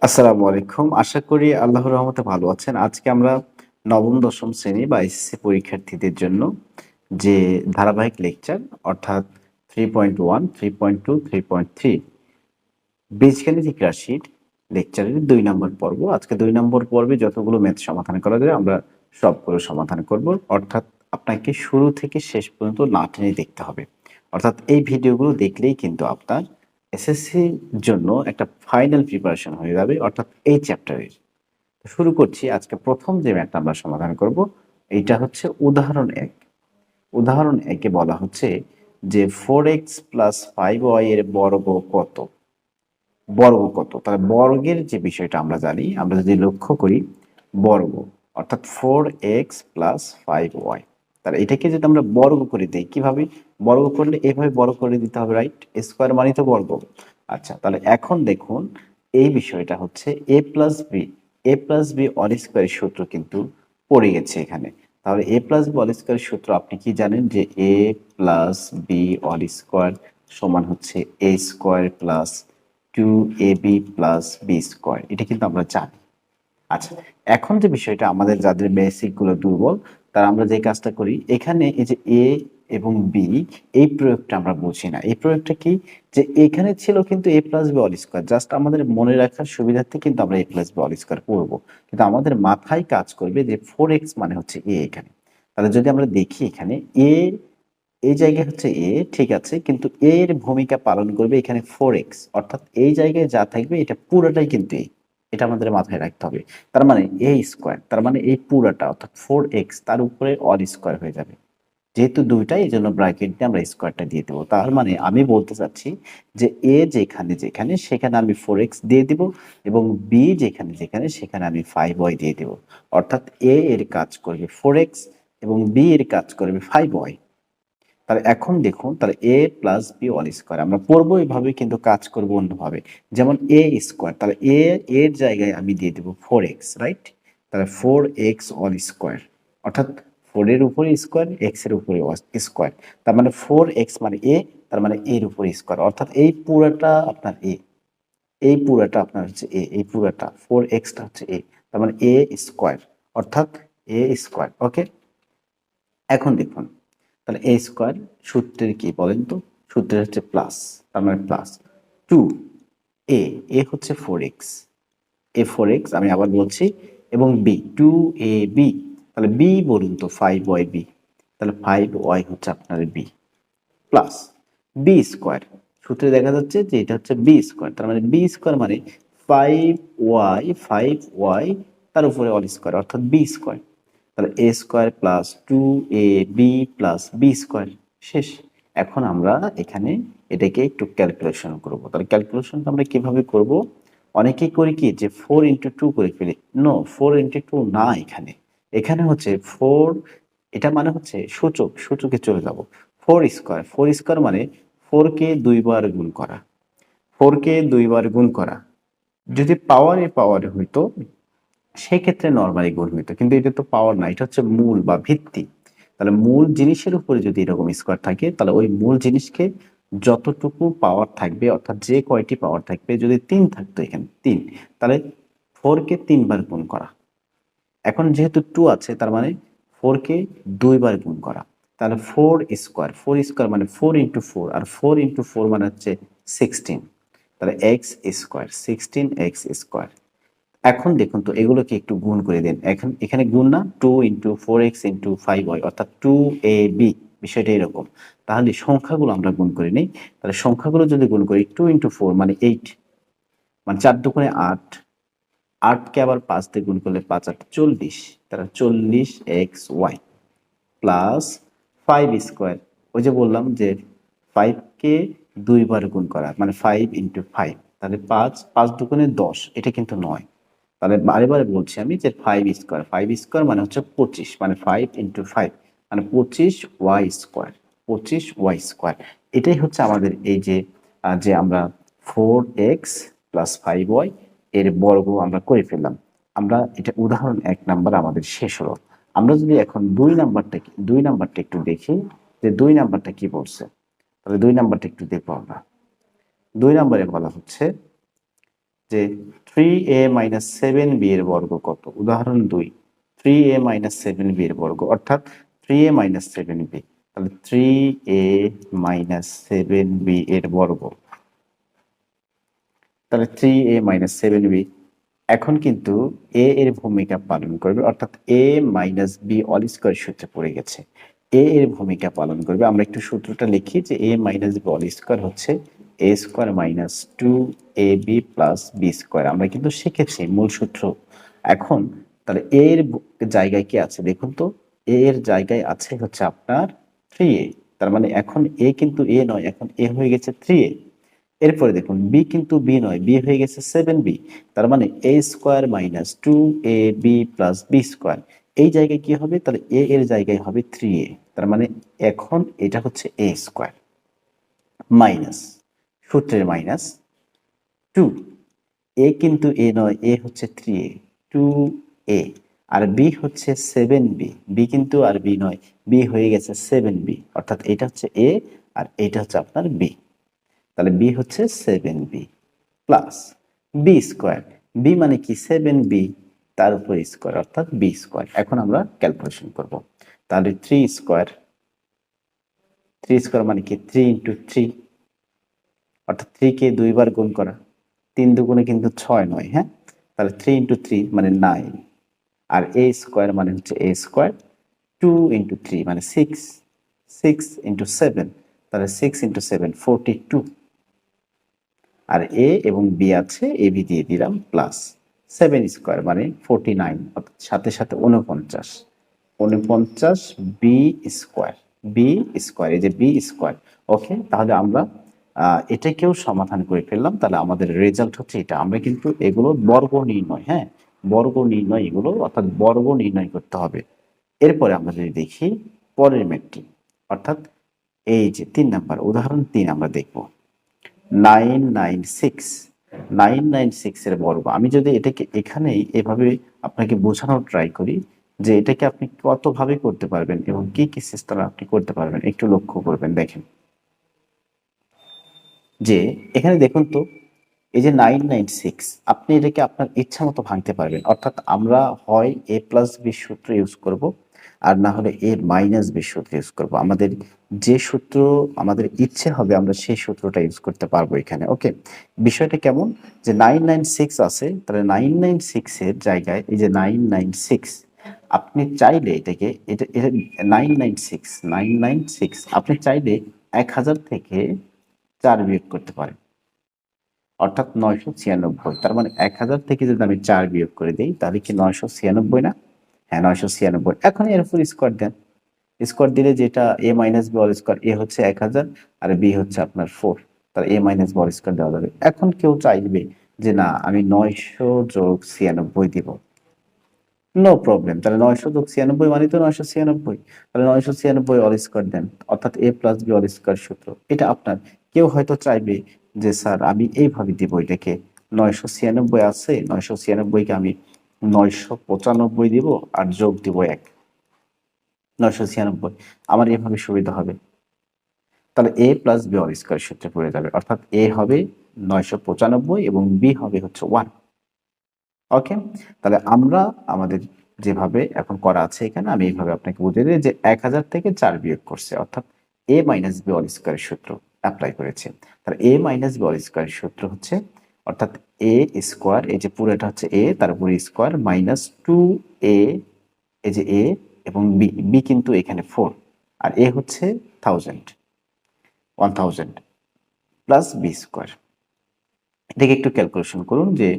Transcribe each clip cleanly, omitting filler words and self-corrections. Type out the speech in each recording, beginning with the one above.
আসসালামু আলাইকুম। আশা করি আল্লাহর রহমতে ভালো আছেন। আজকে আমরা নবম, দশম শ্রেণী বা এসএসসি পরীক্ষার্থীদের জন্য যে ধারাবাহিক লেকচার অর্থাৎ 3.1, 3.2, 3.3 বীজগাণিতিক রাশির লেকচারের ২ নম্বর পর্ব। আজকে ২ নম্বর পর্বে যতগুলো ম্যাথ সমাধান করা যায় আমরা সবগুলো সমাধান করব। অর্থাৎ আপনাকে শুরু থেকে শেষ পর্যন্ত না টেনে দেখতে হবে। অর্থাৎ এই ভিডিওগুলো দেখলেই কিন্তু আপনার এসএসসির জন্য একটা ফাইনাল প্রিপারেশন হয়ে যাবে অর্থাৎ এই চ্যাপ্টারের। শুরু করছি। আজকে প্রথম যে ম্যাথটা আমরা সমাধান করব এইটা হচ্ছে উদাহরণ ১। উদাহরণ ১ এ বলা হচ্ছে যে 4x + 5y এর বর্গ কত? বর্গ কত? তাহলে বর্গের যে বিষয়টা আমরা জানি, আমরা যদি লক্ষ্য করি বর্গ অর্থাৎ 4x + 5y, তাহলে এটাকে যদি আমরা বর্গ করে দেই কিভাবে? বর্গ করলে এভাবে বর্গ করে দিতে হবে, রাইট? স্কোয়ার মানে তো বর্গ। আচ্ছা, তাহলে এখন দেখুন এই বিষয়টা হচ্ছে a+b অল স্কোয়ারের সূত্র কিন্তু পড়ে গেছে এখানে। তাহলে a+b অল স্কোয়ারের সূত্র আপনি কি জানেন? যে a+b অল স্কোয়ার সমান হচ্ছে a square plus 2ab plus B square, এটা কিন্তু আমরা জানি। আচ্ছা, এখন যে বিষয়টা আমাদের যাদের বেসিক গুলো দুর্বল তারা আমরা যে কাজটা করি, এখানে এই যে এ এবং বি এই প্রয়োগটা আমরা বুঝি না। এই প্রয়োগটা কি? যে এখানে ছিল কিন্তু a plus B all square, just আমাদের মনে রাখার সুবিধার্থে কিন্তু আমরা a plus B all square করবো, কিন্তু আমাদের মাথায় কাজ করবে যে 4x মানে হচ্ছে a এখানে। তাহলে যদি আমরা দেখি এখানে এ এই জায়গায় হচ্ছে এ, ঠিক আছে, কিন্তু এ এর ভূমিকা পালন করবে এখানে 4x, অর্থাৎ এই জায়গায় যা থাকবে এটা পুরোটাই কিন্তু এ। এটা আমাদের মাথায় রাখতে হবে। তার মানে এ স্কোয়ার, তার মানে এই পুরাটা অর্থাৎ 4x তার উপরে অল স্কোয়ার হয়ে যাবে। যেহেতু দুইটাই এই জন্য ব্র্যাকেট দিয়ে আমরা স্কোয়ারটা দিয়ে দেবো। তার মানে আমি বলতে চাচ্ছি যে এ যেখানে যেখানে সেখানে আমি 4x দিয়ে দিব এবং বি যেখানে যেখানে সেখানে আমি 5y দিয়ে দেব। অর্থাৎ এ এর কাজ করবে 4x এবং বি এর কাজ করবে 5y। তাহলে এখন দেখুন, তাহলে a plus B all square আমরা পড়বো এইভাবে, কিন্তু কাজ করবো অন্যভাবে। যেমন এ স্কোয়ার, তাহলে এর জায়গায় আমি দিয়ে দেবো 4x, রাইট? তাহলে 4x অল স্কোয়ার অর্থাৎ 4 এর উপরে স্কোয়ার, এক্স এর উপরে স্কোয়ার, তার মানে 4x মানে এ, তার মানে এর উপরে স্কোয়ার, অর্থাৎ এই পুরাটা আপনার এ, এই পুরাটা আপনার হচ্ছে এ, এই পুরাটা 4xটা হচ্ছে এ, তার মানে এ স্কোয়ার অর্থাৎ এ স্কোয়ার। ওকে, এখন দেখুন তাহলে এ স্কোয়ার সূত্রের কি বলেন তো? সূত্রের হচ্ছে প্লাস, তার মানে প্লাস 2 এ হচ্ছে 4x, a 4x আমি আবার বলছি, এবং বি 2ab, তাহলে বি বলুন তো 5y বি, তাহলে 5y হচ্ছে আপনার বি, প্লাস বি স্কোয়ার। সূত্রে দেখা যাচ্ছে যে এটা হচ্ছে বি স্কোয়ার, তার মানে বি স্কোয়ার মানে 5y তার উপরে অল স্কোয়ার অর্থাৎ বি স্কোয়ার। তাহলে A square plus 2ab plus B square, শেষ। এখন আমরা এখানে এটাকে একটু ক্যালকুলেশন করব। তাহলে ক্যালকুলেশনটা আমরা কিভাবে করব? অনেকেই করি কি যে 4 × 2 করে ফেলি। নো, 4 × 2 না, এখানে এখানে হচ্ছে 4, এটা মানে হচ্ছে সূচকে চলে যাব। 4 স্কোয়ার মানে 4কে 2 বার গুণ করা, 4কে 2 বার গুণ করা। যদি পাওয়ারে হইতো সেক্ষেত্রে নর্মালি গুণ হইতো, কিন্তু এটা তো পাওয়ার না, এটা হচ্ছে মূল বা ভিত্তি। তাহলে মূল জিনিসের উপরে যদি এরকম স্কোয়ার থাকে তাহলে ওই মূল জিনিসকে যতটুকু পাওয়ার থাকবে অর্থাৎ যে কয়টি পাওয়ার থাকবে, যদি 3 থাকতো এখানে 3, তাহলে 4কে 3 বার গুণ করা। এখন যেহেতু 2 আছে তার মানে 4কে 2 বার গুণ করা, তাহলে 4 স্কোয়ার মানে 4 × 4, আর 4 × 4 মানে হচ্ছে 16, তাহলে এক্স স্কোয়ার 16x স্কোয়ার। এখন দেখুন তো এগুলোকে একটু গুণ করে দেন। এখন এখানে গুণ না, 2 × 4x × 5y অর্থাৎ 2ab, বিষয়টা এরকম। তাহলে সংখ্যাগুলো আমরা গুণ করে নিই। তাহলে সংখ্যাগুলো যদি গুণ করি 2 × 4 মানে 8, মানে 4 × 2 = 8, 8কে আবার 5 দিয়ে গুণ করলে 5 × 8 = 40, তাহলে 40xy প্লাস 5 স্কোয়ার। ওই যে বললাম যে 5কে 2 বার গুণ করা মানে 5 × 5, তাহলে 5 10, এটা কিন্তু নয়। তাহলে বারে বারে বলছি আমি যে 5 স্কোয়ার মানে হচ্ছে 25, মানে 5 × 5 মানে 25y স্কোয়ার, 25y স্কোয়ার। এটাই হচ্ছে আমাদের এই যে যে আমরা 4x + 5y এর বর্গ আমরা করে ফেললাম। আমরা এটা উদাহরণ 1 নাম্বার আমাদের শেষ হলো। আমরা যদি এখন 2 নাম্বারটা একটু দেখি যে 2 নাম্বারটা কি বলছে। তাহলে 2 নাম্বারটা একটু দেখবো আমরা। 2 নাম্বারে বলা হচ্ছে যে 3a মাইনাস 7b এর বর্গ কত? উদাহরণ 2, 3a মাইনাস 7b এর বর্গ অর্থাৎ 3a মাইনাস 7b, তাহলে 3a মাইনাস 7b এর বর্গ, তাহলে 3a মাইনাস 7b এখন কিন্তু a এর ভূমিকা পালন করবে, অর্থাৎ a minus b all square সূত্রে পড়ে গেছে। a এর ভূমিকা পালন করবে। আমরা একটু সূত্রটা লিখি যে a minus b all square হচ্ছে a square minus 2ab plus b square. আমরা কিন্তু শিখেছি মূল সূত্র। এখন তাহলে a এর জায়গায় কি আছে দেখুন তো, a এর জায়গায় আছে হচ্ছে আপনার 3a, তার মানে এখন a কিন্তু a নয়, এখন a হয়ে গেছে 3a। এরপরে দেখুন বি কিন্তু বি নয়, বি হয়ে গেছে 7b, তার মানে a square minus 2ab plus B square. এই জায়গায় কি হবে, তাহলে a এর জায়গায় হবে 3a, তার মানে এখন এটা হচ্ছে a স্কোয়ার মাইনাস সূত্রের মাইনাস 2, a কিন্তু a নয়, a হচ্ছে 3a, 2a, আর b হচ্ছে 7b, b কিন্তু আর b নয়, b হয়ে গেছে 7b, অর্থাৎ এটা হচ্ছে a আর এটা হচ্ছে আপনার b, তাহলে b হচ্ছে 7b plus B square. B মানে কি 7b, তার উপর স্কোয়ার অর্থাৎ বি স্কোয়ার। এখন আমরা ক্যালকুলেশন করব, তাহলে 3 স্কোয়ার, 3 স্কোয়ার মানে কি 3 ইন্টু 3, অর্থাৎ 3 কে দুইবার গুণ করা, 3 দুগুণে কিন্তু 6 নয়, হ্যাঁ, তাহলে 3 ইন্টু 3 মানে 9, আর a স্কোয়ার মানে হচ্ছে a স্কোয়ার, 2 ইন্টু 3 মানে 6, 6 ইন্টু 7, তাহলে 6 ইন্টু 7 42, আর এ এবং বি আছে, এ বি দিয়ে দিলাম প্লাস 7 স্কোয়ার মানে 49, অর্থাৎ সাথে সাথে 49, 49 বি স্কোয়ার, বি স্কোয়ার, এই যে বি স্কোয়ার। ওকে, তাহলে আমরা এটাকেও সমাধান করে ফেললাম। তাহলে আমাদের রেজাল্ট হচ্ছে এটা। আমরা কিন্তু এগুলো বর্গ নির্ণয়, হ্যাঁ, বর্গ নির্ণয় এগুলো, অর্থাৎ বর্গ নির্ণয় করতে হবে। এরপরে আমরা যদি দেখি পরের ম্যাথটি, অর্থাৎ এই যে 3 নাম্বার উদাহরণ 3 আমরা দেখব 996, 996 এর বর্গ। আমি যদি এটাকে এখানেই এভাবে আপনাকে বোঝানোর ট্রাই করি যে এটাকে আপনি কতভাবে করতে পারবেন এবং কি কি সিস্টেমে আপনি করতে পারবেন, একটু লক্ষ্য করবেন। দেখেন যে এখানে দেখুন তো, এই যে 996 আপনি এটাকে আপনার ইচ্ছা মতো ভাঙতে পারবেন, অর্থাৎ আমরা হয় a প্লাস বি সূত্র ইউজ করব, আর না হলে a মাইনাস বি সূত্র ইউজ করব। আমাদের যে সূত্র আমাদের ইচ্ছে হবে আমরা সেই সূত্রটা ইউজ করতে পারবো এখানে। ওকে, বিষয়টা কেমন, যে 996 আছে, তাহলে 996 এর জায়গায় এই যে 996 আপনি চাইলে এটাকে এটা এটা 996 996 আপনি চাইলে 1000 থেকে 4 বিয়োগ করতে পারেন, অর্থাৎ 996। তার মানে 1000 থেকে যদি আমি 4 বিয়োগ করে দিই তাহলে কি 996 না? হ্যাঁ, 996। এখন এর উপর স্কোয়ার দেন, স্কোয়ার দিলে যেটা a minus B all square, a হচ্ছে 1000 আর b হচ্ছে আপনার 4, তাহলে a minus B all square দেওয়া যাবে। এখন কেউ চাইবে যে না আমি 900 যোগ 96 দিব, নো প্রবলেম, তাহলে 900 যোগ 96 মানে তো 996, তাহলে 996 অল স্কোয়ার দেন, অর্থাৎ a plus B all square সূত্র। এটা আপনার, কেউ হয়তো চাইবে যে স্যার আমি এইভাবে দিব এটাকে, 996 আছে, 996 কে আমি 995 দিব আর যোগ দিব 1, 996 আমার এভাবে সুবিধা হবে। তাহলে a plus B all square সূত্রে পড়ে যাবে, অর্থাৎ a হবে 995 এবং b হবে হচ্ছে 1। ওকে, তাহলে আমরা আমাদের যেভাবে এখন করা আছে এখানে, আমি এইভাবে আপনাকে বুঝিয়ে দিই যে 1000 থেকে 4 বিয়োগ করছে, অর্থাৎ a মাইনাস বি অল স্কোয়ারের সূত্র অ্যাপ্লাই করেছে। তাহলে a মাইনাস বি অল স্কোয়ারের সূত্র হচ্ছে, অর্থাৎ a স্কোয়ার, এই যে পুরোটা হচ্ছে a, তার উপরে স্কোয়ার মাইনাস 2a, এই যে a এবং b, b কিন্তু এখানে 4 আর a হচ্ছে 1000 প্লাস b স্কোয়ার। এটাকে একটু ক্যালকুলেশন করুন যে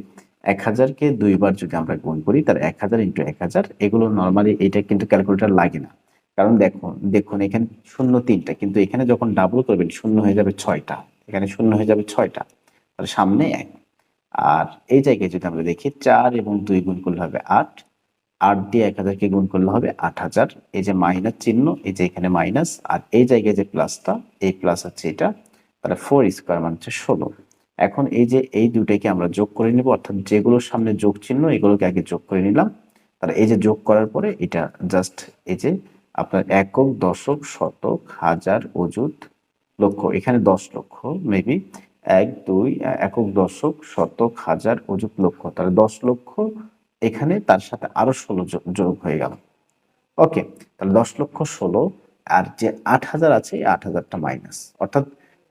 1000কে দুইবার যদি আমরা গুণ করি তাহলে 1000 ইন্টু 1000, এগুলো নর্মালি এটা কিন্তু ক্যালকুলেটর লাগে না, কারণ দেখুন এখানে শূন্য 3টা, কিন্তু এখানে যখন ডাবল করবেন শূন্য হয়ে যাবে 6টা, এখানে শূন্য হয়ে যাবে 6টা, তাহলে সামনে 1। আর এই জায়গায় যদি আমরা দেখি 4 এবং 2 গুণ করলে হবে 8, 8 দিয়ে 1000কে গুণ করলে হবে 8000, এই যে মাইনাস চিহ্ন, এই যে এখানে মাইনাস, আর এই জায়গায় যে প্লাসটা, এই প্লাস হচ্ছে এটা, তাহলে 4 স্কোয়ার মানে হচ্ছে 16। এখন এই যে এই দুটাকে আমরা যোগ করে নিব, অর্থাৎ যেগুলোর সামনে যোগ চিহ্ন এগুলোকে আগে যোগ করে নিলাম। তাহলে এই যে যোগ করার পরে এটা জাস্ট এই যে আপনার একক, দশক, শতক, হাজার, অযুত, লক্ষ, এখানে 10 লক্ষ মেবি 2 একক দশক শতক হাজার অযুত লক্ষ, তাহলে 10 লক্ষ এখানে তার সাথে আরো 16 যোগ হয়ে গেল। ওকে, তাহলে 10 লক্ষ 16 আর যে 8,000 আছে এই 8,000টা মাইনাস, অর্থাৎ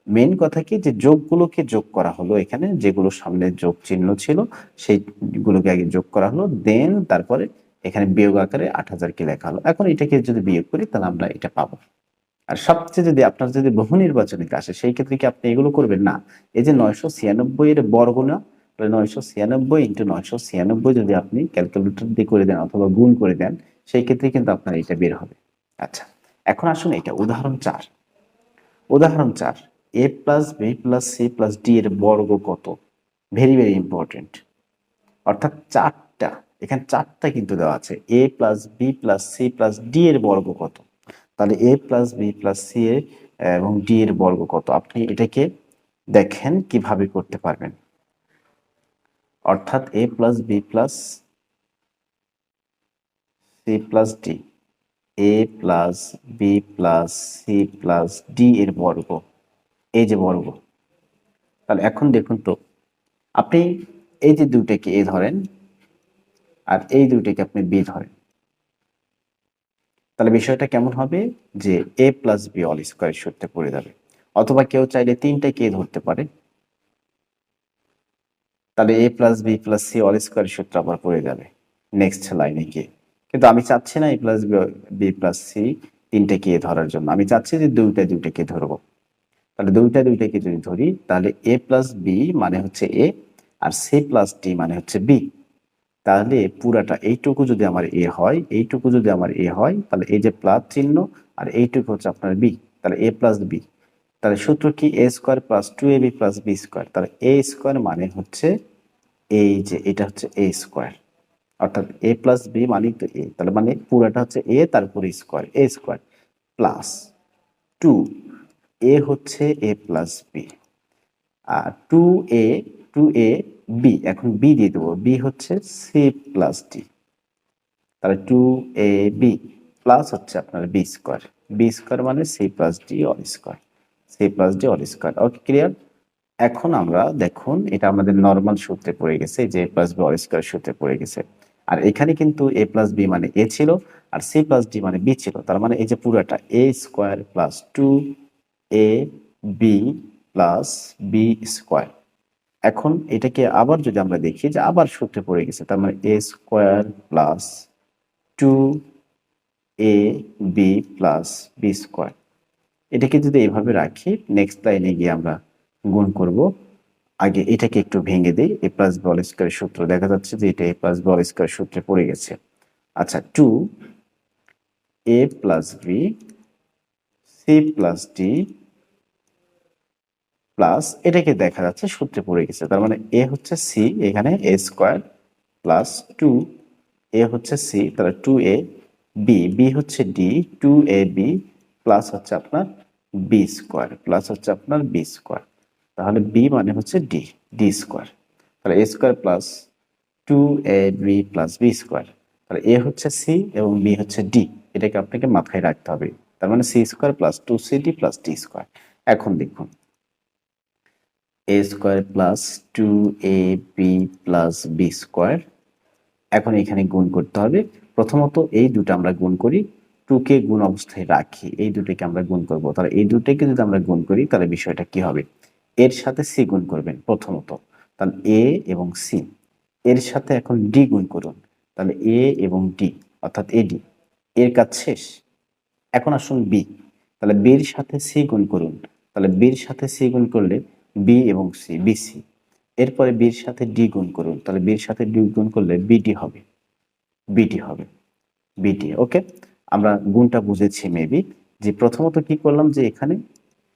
মেন কথা কি যে যোগগুলোকে যোগ করা হলো, এখানে যেগুলো সামনে যোগ চিহ্ন ছিল সেইগুলোকে আগে যোগ করা হলো, দেন তারপরে এখানে বিয়োগ আকারে 8,000কে লেখা হলো। এখন এটাকে যদি বিয়োগ করি তাহলে আমরা এটা পাবো। আর সবচেয়ে যদি আপনার যদি বহু নির্বাচনিক আসে সেই ক্ষেত্রে কি আপনি এগুলো করবেন না, এই যে 996 এর বর্গ না, 996 ইন্টু 996 যদি আপনি ক্যালকুলেটর দিয়ে করে দেন অথবা গুণ করে দেন সেই ক্ষেত্রে কিন্তু আপনার এটা বের হবে। আচ্ছা, এখন আসুন এটা উদাহরণ 4। উদাহরণ 4, a plus B plus C plus D এর বর্গ কত? Very very important. অর্থাৎ চারটা, এখানে চারটা কিন্তু দেওয়া আছে, a plus B plus C plus D এর বর্গ কত? তাহলে a plus B plus C এবং ডি এর বর্গ কত? আপনি এটাকে দেখেন কিভাবে করতে পারবেন। অর্থাৎ a plus B plus C plus D, a plus B plus C plus D এর বর্গ, এই যে বর্গ। তাহলে এখন দেখুন তো, আপনি এই যে দুইটাকে এ ধরেন আর এই দুইটাকে আপনি বি ধরেন, তাহলে বিষয়টা কেমন হবে যে এ প্লাস বি অল স্কোয়ার সূত্রে পড়ে যাবে। অথবা কেউ চাইলে তিনটাকে এ ধরতে পারে, তাহলে A plus B plus C whole square সূত্র আবার পড়ে যাবে নেক্সট লাইনে গিয়ে। কিন্তু আমি চাচ্ছি না এ প্লাস বি প্লাস সি তিনটাকে এ ধরার জন্য, আমি চাচ্ছি যে দুইটাকে ধরবো। তাহলে দুইটাকে যদি ধরি তাহলে এ প্লাস বি মানে হচ্ছে এ আর সি প্লাস ডি মানে হচ্ছে বি। তাহলে পুরাটা এইটুকু যদি আমার এ হয়, এইটুকু যদি আমার এ হয়, তাহলে এই যে প্লাস চিহ্ন আর এইটুকু হচ্ছে আপনার বি, তাহলে এ প্লাস বি। তাহলে সূত্র কি? A square plus 2ab plus B square. তাহলে এ স্কোয়ার মানে হচ্ছে এই যে এটা হচ্ছে এ স্কোয়ার, অর্থাৎ এ প্লাস বি মানে তো এ, তাহলে মানে পুরাটা হচ্ছে এ তারপরে স্কোয়ার, এ স্কোয়ার প্লাস 2, এ হচ্ছে এ প্লাস বি আর 2a বি, এখন বি দিয়ে দেবো, বি হচ্ছে সি প্লাস ডি। তাহলে 2ab প্লাস হচ্ছে আপনার বি স্কোয়ার, বি স্কোয়ার মানে C plus D whole square, C plus D whole square. Okay, clear? এখন আমরা দেখুন এটা আমাদের নর্মাল সূত্রে পড়ে গেছে, যে এ প্লাস বি অল স্কোয়ার সূত্রে পড়ে গেছে। আর এখানে কিন্তু এ প্লাস বি মানে এ ছিল আর সি প্লাস ডি মানে বি ছিল, তার মানে এই যে পুরাটা A square plus 2a B plus B square. এখন এটাকে আবার যদি আমরা দেখি যে আবার সূত্রে পড়ে গেছে, তার মানে A square plus 2ab plus B square. এটাকে যদি এইভাবে রাখি, নেক্সট লাইনে গিয়ে আমরা গুণ করব। আগে এটাকে একটু ভেঙে দিই, A plus B whole square সূত্র, দেখা যাচ্ছে যে এটা A plus B whole square সূত্রে পড়ে গেছে। আচ্ছা, 2a plus B C plus D plus, এটাকে দেখা যাচ্ছে সূত্রে পড়ে গেছে, তার মানে এ হচ্ছে সি, এখানে এ স্কোয়ার প্লাস 2, এ হচ্ছে সি তাহলে 2a বি, বি হচ্ছে ডি, 2ab প্লাস হচ্ছে আপনার বি স্কোয়ার, প্লাস হচ্ছে আপনার বি স্কোয়ার। তাহলে বি মানে হচ্ছে ডি, ডি স্কোয়ার। তাহলে A square plus 2ab plus B square. তাহলে এ হচ্ছে সি এবং বি হচ্ছে ডি, এটাকে আপনাকে মাথায় রাখতে হবে। তার মানে C square plus 2cd plus D square. এখন দেখুন A square plus 2ab plus B square, এখন এখানে গুণ করতে হবে। প্রথমত এই দুটো আমরা গুণ করি, 2কে গুণ অবস্থায় রাখি, এই দুটোকে আমরা গুণ করব। তাহলে এই দুটোকে যদি আমরা গুণ করি তাহলে বিষয়টা কি হবে, এর সাথে সি গুণ করবেন প্রথমত, তাহলে এ এবং সি। এর সাথে এখন ডি গুণ করুন, তাহলে এ এবং ডি অর্থাৎ এডি। এর কাজ শেষ। এখন আসুন বি, তাহলে বির সাথে সি গুণ করুন, তাহলে বির সাথে সি গুণ করলে বি এবং সি, বিসি। এরপরে বির সাথে ডি গুণ করুন, তাহলে বির সাথে ডি গুণ করলে বিডি হবে, বিটি হবে, বিটি। ওকে, আমরা গুণটা বুঝেছি মেবি। যে প্রথমত কি করলাম, যে এখানে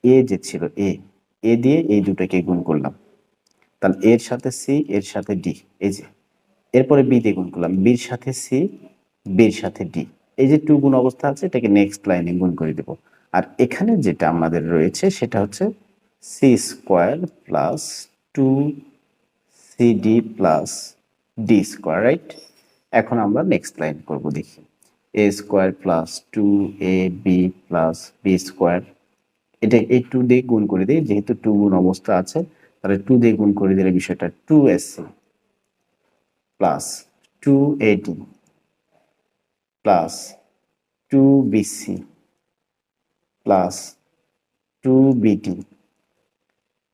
এ যে ছিল এ দিয়ে এই দুটোকে গুণ করলাম, তাহলে এর সাথে সি এর সাথে ডি, এই যে। এরপরে বি দিয়ে গুণ করলাম, বির সাথে সি বির সাথে ডি, এই যে 2 গুণ অবস্থা আছে এটাকে নেক্সট লাইনে গুণ করে দেব। আর এখানে যেটা আমাদের রয়েছে সেটা হচ্ছে C square plus 2cd plus D square, right? এখন আমরা নেক্সট লাইন করব, দেখি A square plus 2ab plus B square, এটা এই 2 দিয়ে গুণ করে দিই, যেহেতু 2 গুণ অবস্থা আছে তাহলে 2 দিয়ে গুণ করে দিলে বিষয়টা 2ac plus 2ad plus 2bc plus 2bt,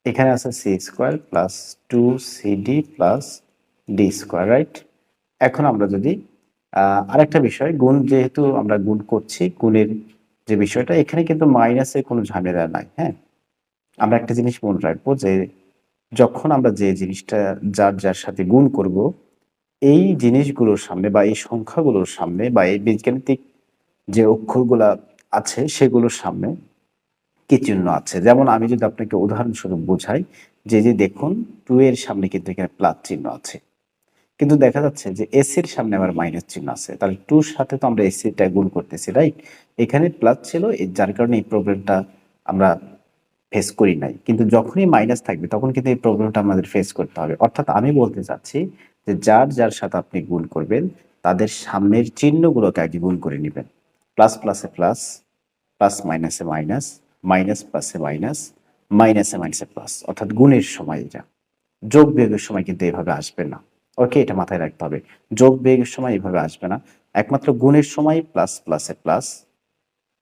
এখানে আছে C square plus 2cd plus D square, right? এখন আমরা যদি আরেকটা বিষয়, গুণ যেহেতু আমরা গুণ করছি, গুণের যে বিষয়টা এখানে কিন্তু মাইনাসের কোনো ঝামেলা নাই। হ্যাঁ, আমরা একটা জিনিস মনে রাখবো যে যখন আমরা যে জিনিসটা যার যার সাথে গুণ করব, এই জিনিসগুলোর সামনে বা এই সংখ্যাগুলোর সামনে বা এই বীজগাণিতিক যে অক্ষরগুলা আছে সেগুলোর সামনে কি চিহ্ন আছে। যেমন আমি যদি আপনাকে উদাহরণস্বরূপ বোঝাই যে দেখুন 2 এর সামনে কিন্তু এখানে প্লাস চিহ্ন আছে, কিন্তু দেখা যাচ্ছে যে এস এর সামনে আবার মাইনাস চিহ্ন আছে, তাহলে 2 এর সাথে তো আমরা এস টা গুণ করতেছি, রাইট? এখানে প্লাস ছিল, যার কারণে এই প্রবলেমটা আমরা ফেস করি নাই, কিন্তু যখনই মাইনাস থাকবে তখন কিন্তু এই প্রবলেমটা আমাদের ফেস করতে হবে। অর্থাৎ আমি বলতে চাচ্ছি যে যার যার সাথে আপনি গুণ করবেন তাদের সামনের চিহ্নগুলোকে আগে গুণ করে নেবেন। প্লাস প্লাসে প্লাস, প্লাস মাইনাসে মাইনাস, মাইনাস প্লাসে মাইনাস, মাইনাসে মাইনাসে প্লাস, অর্থাৎ গুণের সময় এটা। যোগ বিয়োগের সময় কিন্তু এভাবে আসবে না। ওকে, এটা মাথায় রাখতে হবে। যোগ বিয়োগের সময় এভাবে আসবে না, একমাত্র গুণের সময় প্লাস প্লাসে প্লাস,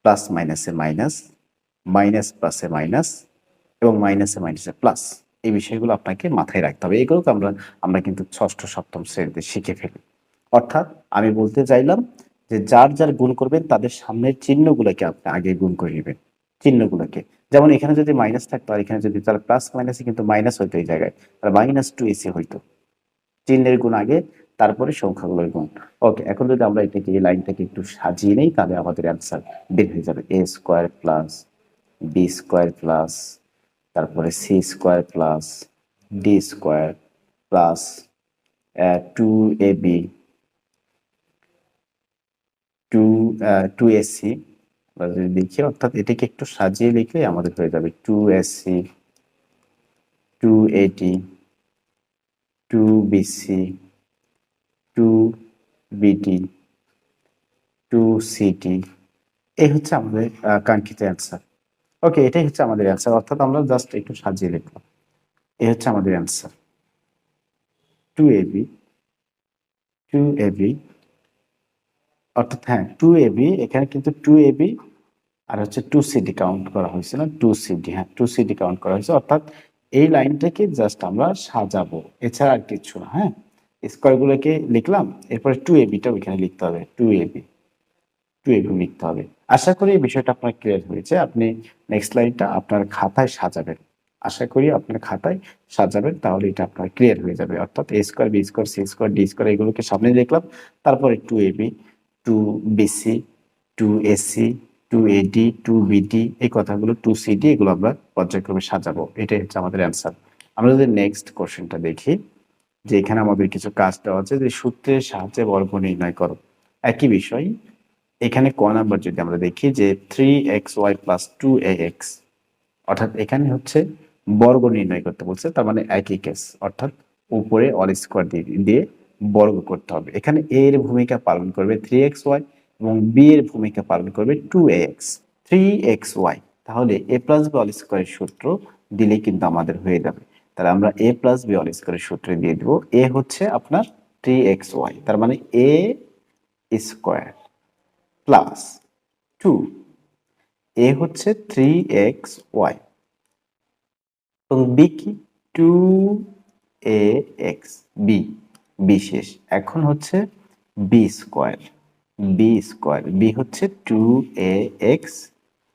প্লাস মাইনাসে মাইনাস, মাইনাস প্লাসে মাইনাস এবং মাইনাসে মাইনাসে প্লাস। এই বিষয়গুলো আপনাকে মাথায় রাখতে হবে। এগুলোকে আমরা আমরা কিন্তু ষষ্ঠ সপ্তম শ্রেণীতে শিখে ফেলি। অর্থাৎ আমি বলতে চাইলাম যে যার যার গুণ করবেন তাদের সামনের চিহ্নগুলোকে আপনি আগে গুণ করে নেবেন, চিহ্নগুলোকে। যেমন এখানে যদি মাইনাস থাকতো আর এখানে যদি, তাহলে প্লাস মাইনাসে কিন্তু মাইনাস হইতো এই জায়গায়, তাহলে -2ac হইতো। চিহ্নের গুণ আগে, তারপরে সংখ্যাগুলোর গুণ। ওকে, এখন যদি আমরা এটাকে এই লাইনটাকে একটু সাজিয়ে নেই তাহলে আমাদের অ্যান্সার বের হয়ে যাবে। a square plus b square plus তারপরে C square plus D square plus 2ab 2ac, আমরা যদি দেখি, অর্থাৎ এটাকে একটু সাজিয়ে লিখলে আমাদের হয়ে যাবে 2ac 2ad 2bc 2bt 2ct। এই হচ্ছে আমাদের কাঙ্ক্ষিত অ্যান্সার। ওকে, এটাই হচ্ছে আমাদের অ্যান্সার, অর্থাৎ আমরা জাস্ট একটু সাজিয়ে লিখলাম। এই হচ্ছে আমাদের অ্যান্সার 2ab 2ab, অর্থাৎ হ্যাঁ 2ab, এখানে কিন্তু 2ab আর হচ্ছে 2cd কাউন্ট করা হয়েছে না, 2cd, হ্যাঁ 2cd কাউন্ট করা হয়েছে। অর্থাৎ এই লাইনটাকে জাস্ট আমরা সাজাবো, এছাড়া আর কিছু না। হ্যাঁ, স্কোয়ারগুলোকে লিখলাম, এরপরে 2ab-টা ওইখানে লিখতে হবে, 2ab লিখতে হবে। আশা করি এই বিষয়টা আপনার ক্লিয়ার হয়েছে। আপনি নেক্সট লাইনটা আপনার খাতায় সাজাবেন, আশা করি আপনার খাতায় সাজাবেন, তাহলে এটা আপনার ক্লিয়ার হয়ে যাবে। অর্থাৎ a square b square c square d square এগুলোকে সামনে লিখলাম, তারপরে 2ab 2bc 2ac 2ad 2bd, এই কথাগুলো 2cd, এগুলো আমরা পর্যায়ক্রমে সাজাবো। এটাই হচ্ছে আমাদের অ্যান্সার। আমরা যদি নেক্সট কোশ্চেনটা দেখি, যে এখানে আমাদের কিছু কাজ দেওয়া আছে যে সূত্রের সাহায্যে বর্গ নির্ণয় করো। একই বিষয়, এখানে ক নাম্বার যদি আমরা দেখি যে 3xy প্লাস 2ax, অর্থাৎ এখানে হচ্ছে বর্গ নির্ণয় করতে বলছে, তার মানে একই কেস, অর্থাৎ উপরে অল স্কোয়ার দিয়ে বর্গ করতে হবে। এখানে a এর ভূমিকা পালন করবে 3xy এবং b এর ভূমিকা পালন করবে 2ax। 3xy, তাহলে a প্লাস b অল স্কোয়ারের সূত্র দিলে কিন্তু আমাদের হয়ে যাবে। তাহলে আমরা a প্লাস b অল স্কোয়ারের সূত্রে দিয়ে দেবো, a হচ্ছে আপনার 3xy, তার মানে a স্কোয়ার প্লাস 2, এ হচ্ছে 3xy এবং বি কি 2ax, বি বিশেষ। এখন হচ্ছে বি স্কোয়ার, বি হচ্ছে 2ax,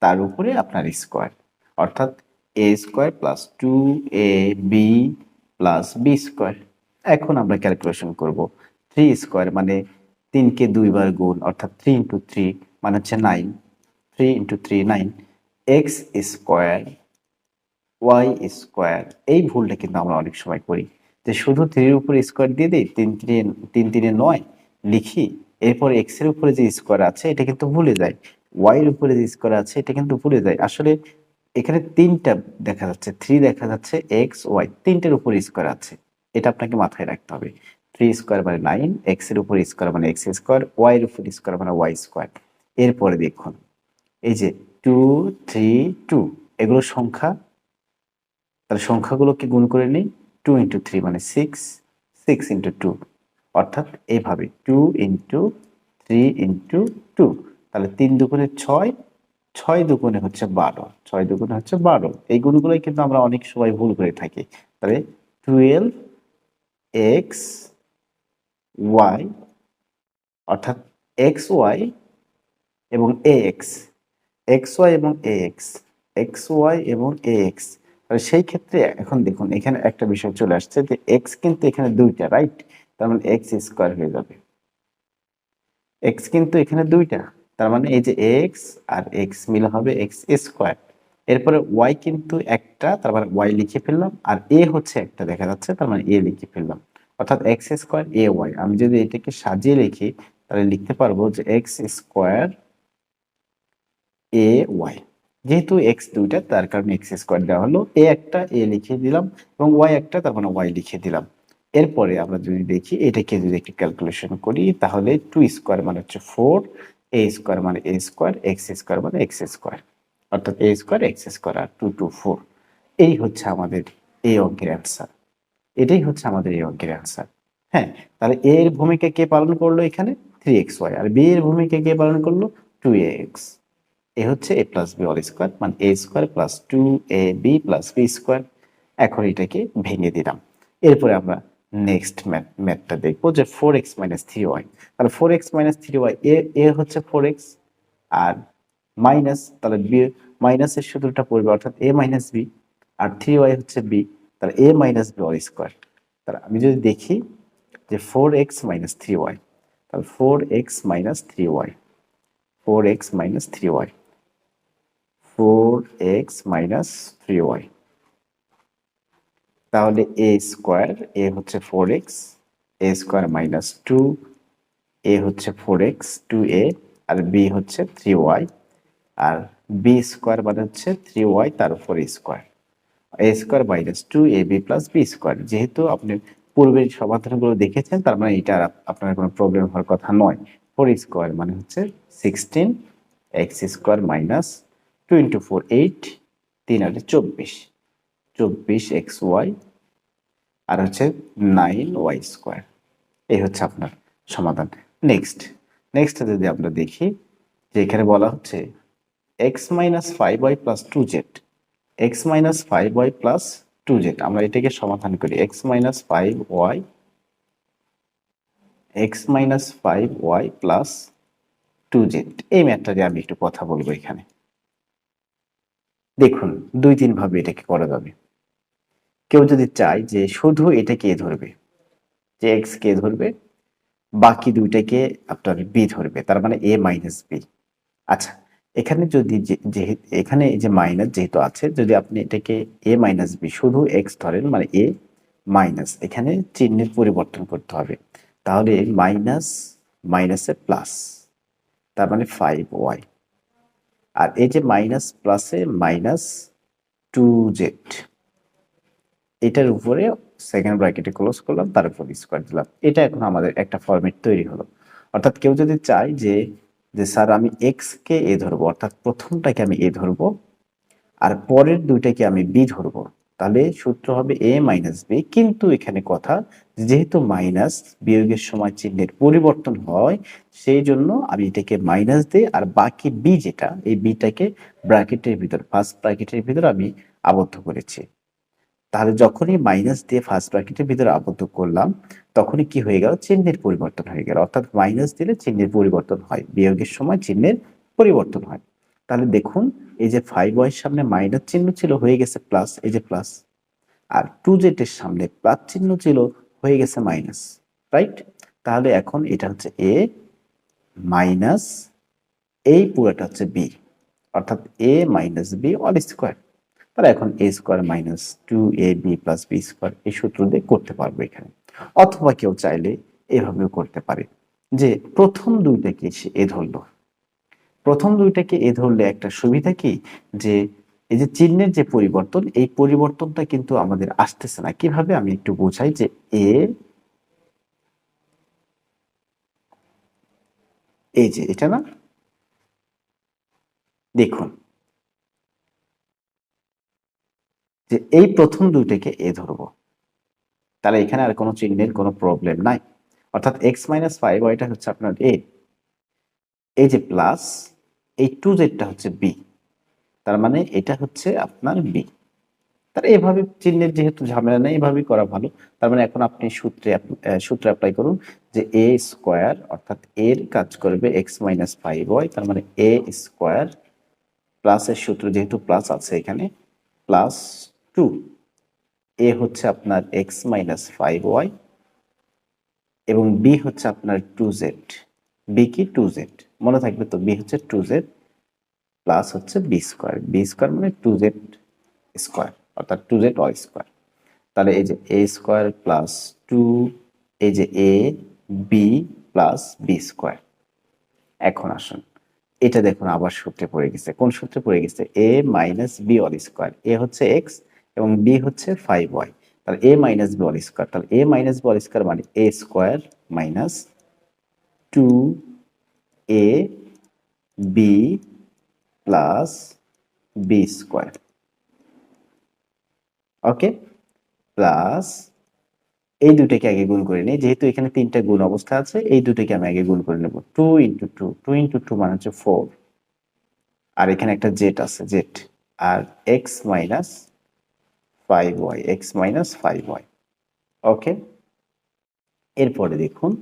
তার উপরে আপনার স্কোয়ার, অর্থাৎ a square plus 2ab plus B square. এখন আমরা ক্যালকুলেশন করব। 3 স্কোয়ার মানে 3কে 2 বার গুণ, অর্থাৎ 3 ইন্টু 3 মানে হচ্ছে 9, 3 into 3 9, X square Y square. এই ভুলটা কিন্তু আমরা অনেক সময় করি, যে শুধু 3-এর উপরে স্কোয়ার দিয়ে দিই, 3 3 9 লিখি, এরপর এক্স এর উপরে যে স্কোয়ার আছে এটা কিন্তু ভুলে যায়, ওয়াই এর উপরে যে স্কোয়ার আছে এটা কিন্তু ভুলে যায়। আসলে এখানে তিনটা দেখা যাচ্ছে, 3 দেখা যাচ্ছে, এক্স ওয়াই তিনটের উপরে স্কোয়ার আছে, এটা আপনাকে মাথায় রাখতে হবে। 3 স্কোয়ার মানে 9, এক্স এর উপরে স্কোয়ার মানে এক্স স্কোয়ার, ওয়াই এর উপরে স্কোয়ার মানে ওয়াই স্কোয়ার। এরপরে দেখুন এই যে 2 3 2, এগুলো সংখ্যা তাহলে সংখ্যাগুলোকে গুণ করে নিই, 2 ইন্টু 3 মানে 6, 6 ইন্টু 2, অর্থাৎ এইভাবে 2 ইন্টু 3 ইন্টু 2, তাহলে 3 দুগুণে 6, 6 দুগুণে হচ্ছে 12, 6 দুগুণে হচ্ছে 12। এই গুণগুলোই কিন্তু আমরা অনেক সময় ভুল করে থাকি। তাহলে 12 এক্স ওয়াই, অর্থাৎ এক্স ওয়াই এবং এ এক্স, এক্স ওয়াই এবং এ এক্স, এক্স ওয়াই এবং এ এক্স। তাহলে সেই ক্ষেত্রে এখন দেখুন এখানে একটা বিষয় চলে আসছে যে এক্স কিন্তু এখানে দুইটা, রাইট? তার মানে এক্স স্কোয়ার হয়ে যাবে। এক্স কিন্তু এখানে দুইটা, তার মানে এই যে এক্স আর এক্স মিলে হবে এক্স স্কোয়ার। এরপরে ওয়াই কিন্তু একটা, তার মানে ওয়াই লিখে ফেললাম, আর এ হচ্ছে একটা দেখা যাচ্ছে, তার মানে এ লিখে ফেললাম, অর্থাৎ এক্স স্কোয়ার এ ওয়াই। আমি যদি এটাকে সাজিয়ে লিখি তাহলে লিখতে পারবো যে এক্স স্কোয়ার এ ওয়াই। যেহেতু এক্স দুইটা তার কারণে এক্স স্কোয়ার দেওয়া হলো, এ একটা এ লিখে দিলাম এবং ওয়াই একটা, তার মানে ওয়াই লিখে দিলাম। এরপরে আমরা যদি দেখি এটাকে যদি একটু ক্যালকুলেশন করি তাহলে 2 স্কোয়ার মানে হচ্ছে 4, এ স্কোয়ার মানে এ স্কোয়ার, এক্স স্কোয়ার মানে এক্স স্কোয়ার, অর্থাৎ এ স্কোয়ার এক্স স্কোয়ার আর 2 2 4। এই হচ্ছে আমাদের এই অঙ্কের অ্যান্সার। এটাই হচ্ছে আমাদের এই অঙ্কের অ্যান্সার। হ্যাঁ, তাহলে এ এর ভূমিকা কে পালন করলো এখানে? 3xy। আর বি এর ভূমিকা কে পালন করলো? 2ax। এ হচ্ছে a plus B all square, মানে a square plus 2ab plus B square. এখন এটাকে ভেঙে দিলাম। এরপরে আমরা নেক্সট ম্যাথটা দেখবো যে 4x মাইনাস 3y। তাহলে 4x মাইনাস 3y, এ হচ্ছে 4x আর মাইনাস, তাহলে বি মাইনাসের সূত্রটা পড়বে, অর্থাৎ a minus B, R 3y হচ্ছে বি, তাহলে a minus B all square. তাহলে আমি যদি দেখি যে 4x মাইনাস 3y, তাহলে 4x minus 3y, 4x minus 3y, 4x minus 3y, তাহলে এ স্কোয়ার, এ হচ্ছে 4x, এ স্কোয়ার মাইনাস 2, এ হচ্ছে 4x 2a, আর বি হচ্ছে 3y, আর বি স্কোয়ার মানে হচ্ছে 3y তার উপর square, A square minus 2ab plus B square. যেহেতু আপনি পূর্বের সমাধানগুলো দেখেছেন তার মানে এটা আর আপনার কোনো প্রবলেম হওয়ার কথা নয়। 4 স্কোয়ার মানে হচ্ছে 16 এক্স স্কোয়ার মাইনাস 2 ইন্টু 4 8, 3 আর 24, 24 এক্স ওয়াই, আর হচ্ছে 9y স্কোয়ার। এই হচ্ছে আপনার সমাধান। নেক্সট নেক্সট যদি আমরা দেখি যে এখানে বলা হচ্ছে x minus 5y plus 2z, x minus 5y plus 2z। আমরা এটাকে সমাধান করি। X minus 5y, x minus 5y plus 2z। এই ম্যাথটা দিয়ে আমি একটু কথা বলবো এখানে। দেখুন 2-3 ভাবে এটাকে করা যাবে। কেউ যদি চায় যে শুধু এটাকে ধরবে, যে এক্স কে ধরবে, বাকি দুইটাকে আপনার বি ধরবে, তার মানে এ মাইনাস বি। আচ্ছা, এখানে যদি এখানে এই যে মাইনাস যেহেতু আছে, যদি আপনি এটাকে এ মাইনাস বি শুধু এক্স ধরেন, মানে এ মাইনাস, এখানে চিহ্নের পরিবর্তন করতে হবে। তাহলে মাইনাস মাইনাসে প্লাস, তার মানে 5y, আর এই যে মাইনাস প্লাসে মাইনাস 2z, এটার উপরে সেকেন্ড ব্র্যাকেটে ক্লোজ করলাম, তার উপর স্কোয়ার দিলাম। এটা এখন আমাদের একটা ফরম্যাট তৈরি হলো। অর্থাৎ কেউ যদি চায় যে যে স্যার আমি এক্স কে এ ধরবো, অর্থাৎ প্রথমটাকে আমি এ ধরবো আর পরের দুইটাকে আমি বি ধরবো, তাহলে সূত্র হবে এ মাইনাস বি। কিন্তু এখানে কথা, যেহেতু মাইনাস বিয়োগের সময় চিহ্নের পরিবর্তন হয়, সেই জন্য আমি এটাকে মাইনাস দিই, আর বাকি বি যেটা, এই বিটাকে ব্র্যাকেটের ভিতর, ফার্স্ট ব্র্যাকেটের ভিতর আমি আবদ্ধ করেছি। তাহলে যখনই মাইনাস দিয়ে ফার্স্ট ব্র্যাকেটের ভিতরে আবদ্ধ করলাম, তখনই কি হয়ে গেল? চিহ্নের পরিবর্তন হয়ে গেল। অর্থাৎ মাইনাস দিলে চিহ্নের পরিবর্তন হয়, বিয়োগের সময় চিহ্নের পরিবর্তন হয়। তাহলে দেখুন এই যে 5y এর সামনে মাইনাস চিহ্ন ছিল, হয়ে গেছে প্লাস, এই যে প্লাস, আর 2z এর সামনে প্লাস চিহ্ন ছিল, হয়ে গেছে মাইনাস, রাইট? তাহলে এখন এটা হচ্ছে এ মাইনাস এই পুরোটা হচ্ছে বি, অর্থাৎ A minus B all square. তাহলে এখন A square minus 2ab plus B square এই সূত্র দিয়ে করতে পারবো এখানে। অথবা কেউ চাইলে এভাবেও করতে পারে যে প্রথম দুইটাকে সে এ ধরলো, প্রথম দুইটাকে এ ধরলে একটা সুবিধা কি, যে এই যে চিহ্নের যে পরিবর্তন, এই পরিবর্তনটা কিন্তু আমাদের আসতেছে না। কিভাবে আমি একটু বোঝাই, যে এই যে এটা না, দেখুন যে এই প্রথম দুইটাকে এ ধরবো, তাহলে এখানে আর কোনো চিহ্নের কোনো প্রবলেম নাই। অর্থাৎ এক্স মাইনাস ফাইভ ওয়াইটা হচ্ছে আপনার এ, এই যে প্লাস এই টু জেডটা হচ্ছে বি, তার মানে এটা হচ্ছে আপনার বি। তার এভাবে চিহ্নের যেহেতু ঝামেলা নেই, এভাবেই করা ভালো। তার মানে এখন আপনি সূত্রে অ্যাপ্লাই করুন যে এ স্কোয়ার অর্থাৎ এর কাজ করবে এক্স মাইনাস ফাইভ ওয়াই, তার মানে এ স্কোয়ার প্লাসের সূত্র যেহেতু প্লাস আছে এখানে প্লাস টু, এ হচ্ছে আপনার এক্স মাইনাস ফাইভ ওয়াই এবং বি হচ্ছে আপনার টু জেড। বি কি টু জেড, মনে থাকবে তো, বি হচ্ছে টু জেড প্লাস হচ্ছে বি স্কোয়ার মানে টু জেড স্কোয়ার অর্থাৎ টু জেড ওয়াই স্কোয়ার। তাহলে এই যে এ স্কোয়ার প্লাস টু, এই যে A B plus B square. এখন আসুন এটা দেখুন আবার সূত্রে পড়ে গেছে। কোন সূত্রে পড়ে গেছে? এ minus B all square. A হচ্ছে এক্স এবং বি হচ্ছে ফাইভ ওয়াই, তাহলে এ মাইনাস বি অল স্কোয়ার। তাহলে এ মাইনাস বি অল স্কোয়ার মানে A square minus two A B plus B square. Okay, plus এই দুটোকে আগে গুণ করে নিই, যেহেতু এখানে তিনটা গুণ অবস্থা আছে, এই দুটোকে আমি আগে গুণ করে নেব। Two into two, two into two মানে হচ্ছে ফোর, আর এখানে একটা জেড আছে জেড, আর X minus five Y, X minus five Y. Okay, এরপরে দেখুন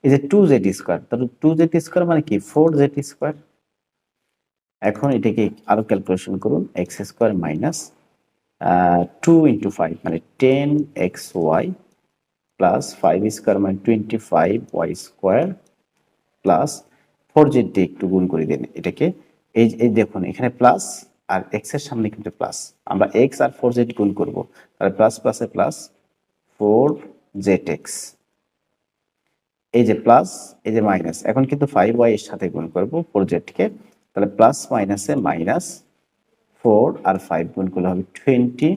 এই যে টু জেড স্কোয়ার, তাহলে টু জেড স্কোয়ার মানে কি ফোর জেড স্কোয়ার। এখন এটাকে আরো ক্যালকুলেশন করুন, X square minus two into five মানে ten X Y plus five square মানে twenty five Y square plus four Z দিয়ে একটু গুণ করে দিন এটাকে। এই দেখুন এখানে প্লাস আর এক্স এর সামনে কিন্তু প্লাস, আমরা এক্স আর ফোর জেড গুণ করবো, তাহলে প্লাস প্লাসে প্লাস ফোর জেড এক্স, এই যে প্লাস এই যে মাইনাস, এখন কিন্তু ফাইভ ওয়াই এর সাথে গুণ করবো ফোর জেডকে, তাহলে প্লাস মাইনাসে মাইনাস ফোর আর ফাইভ গুণ করলে হবে twenty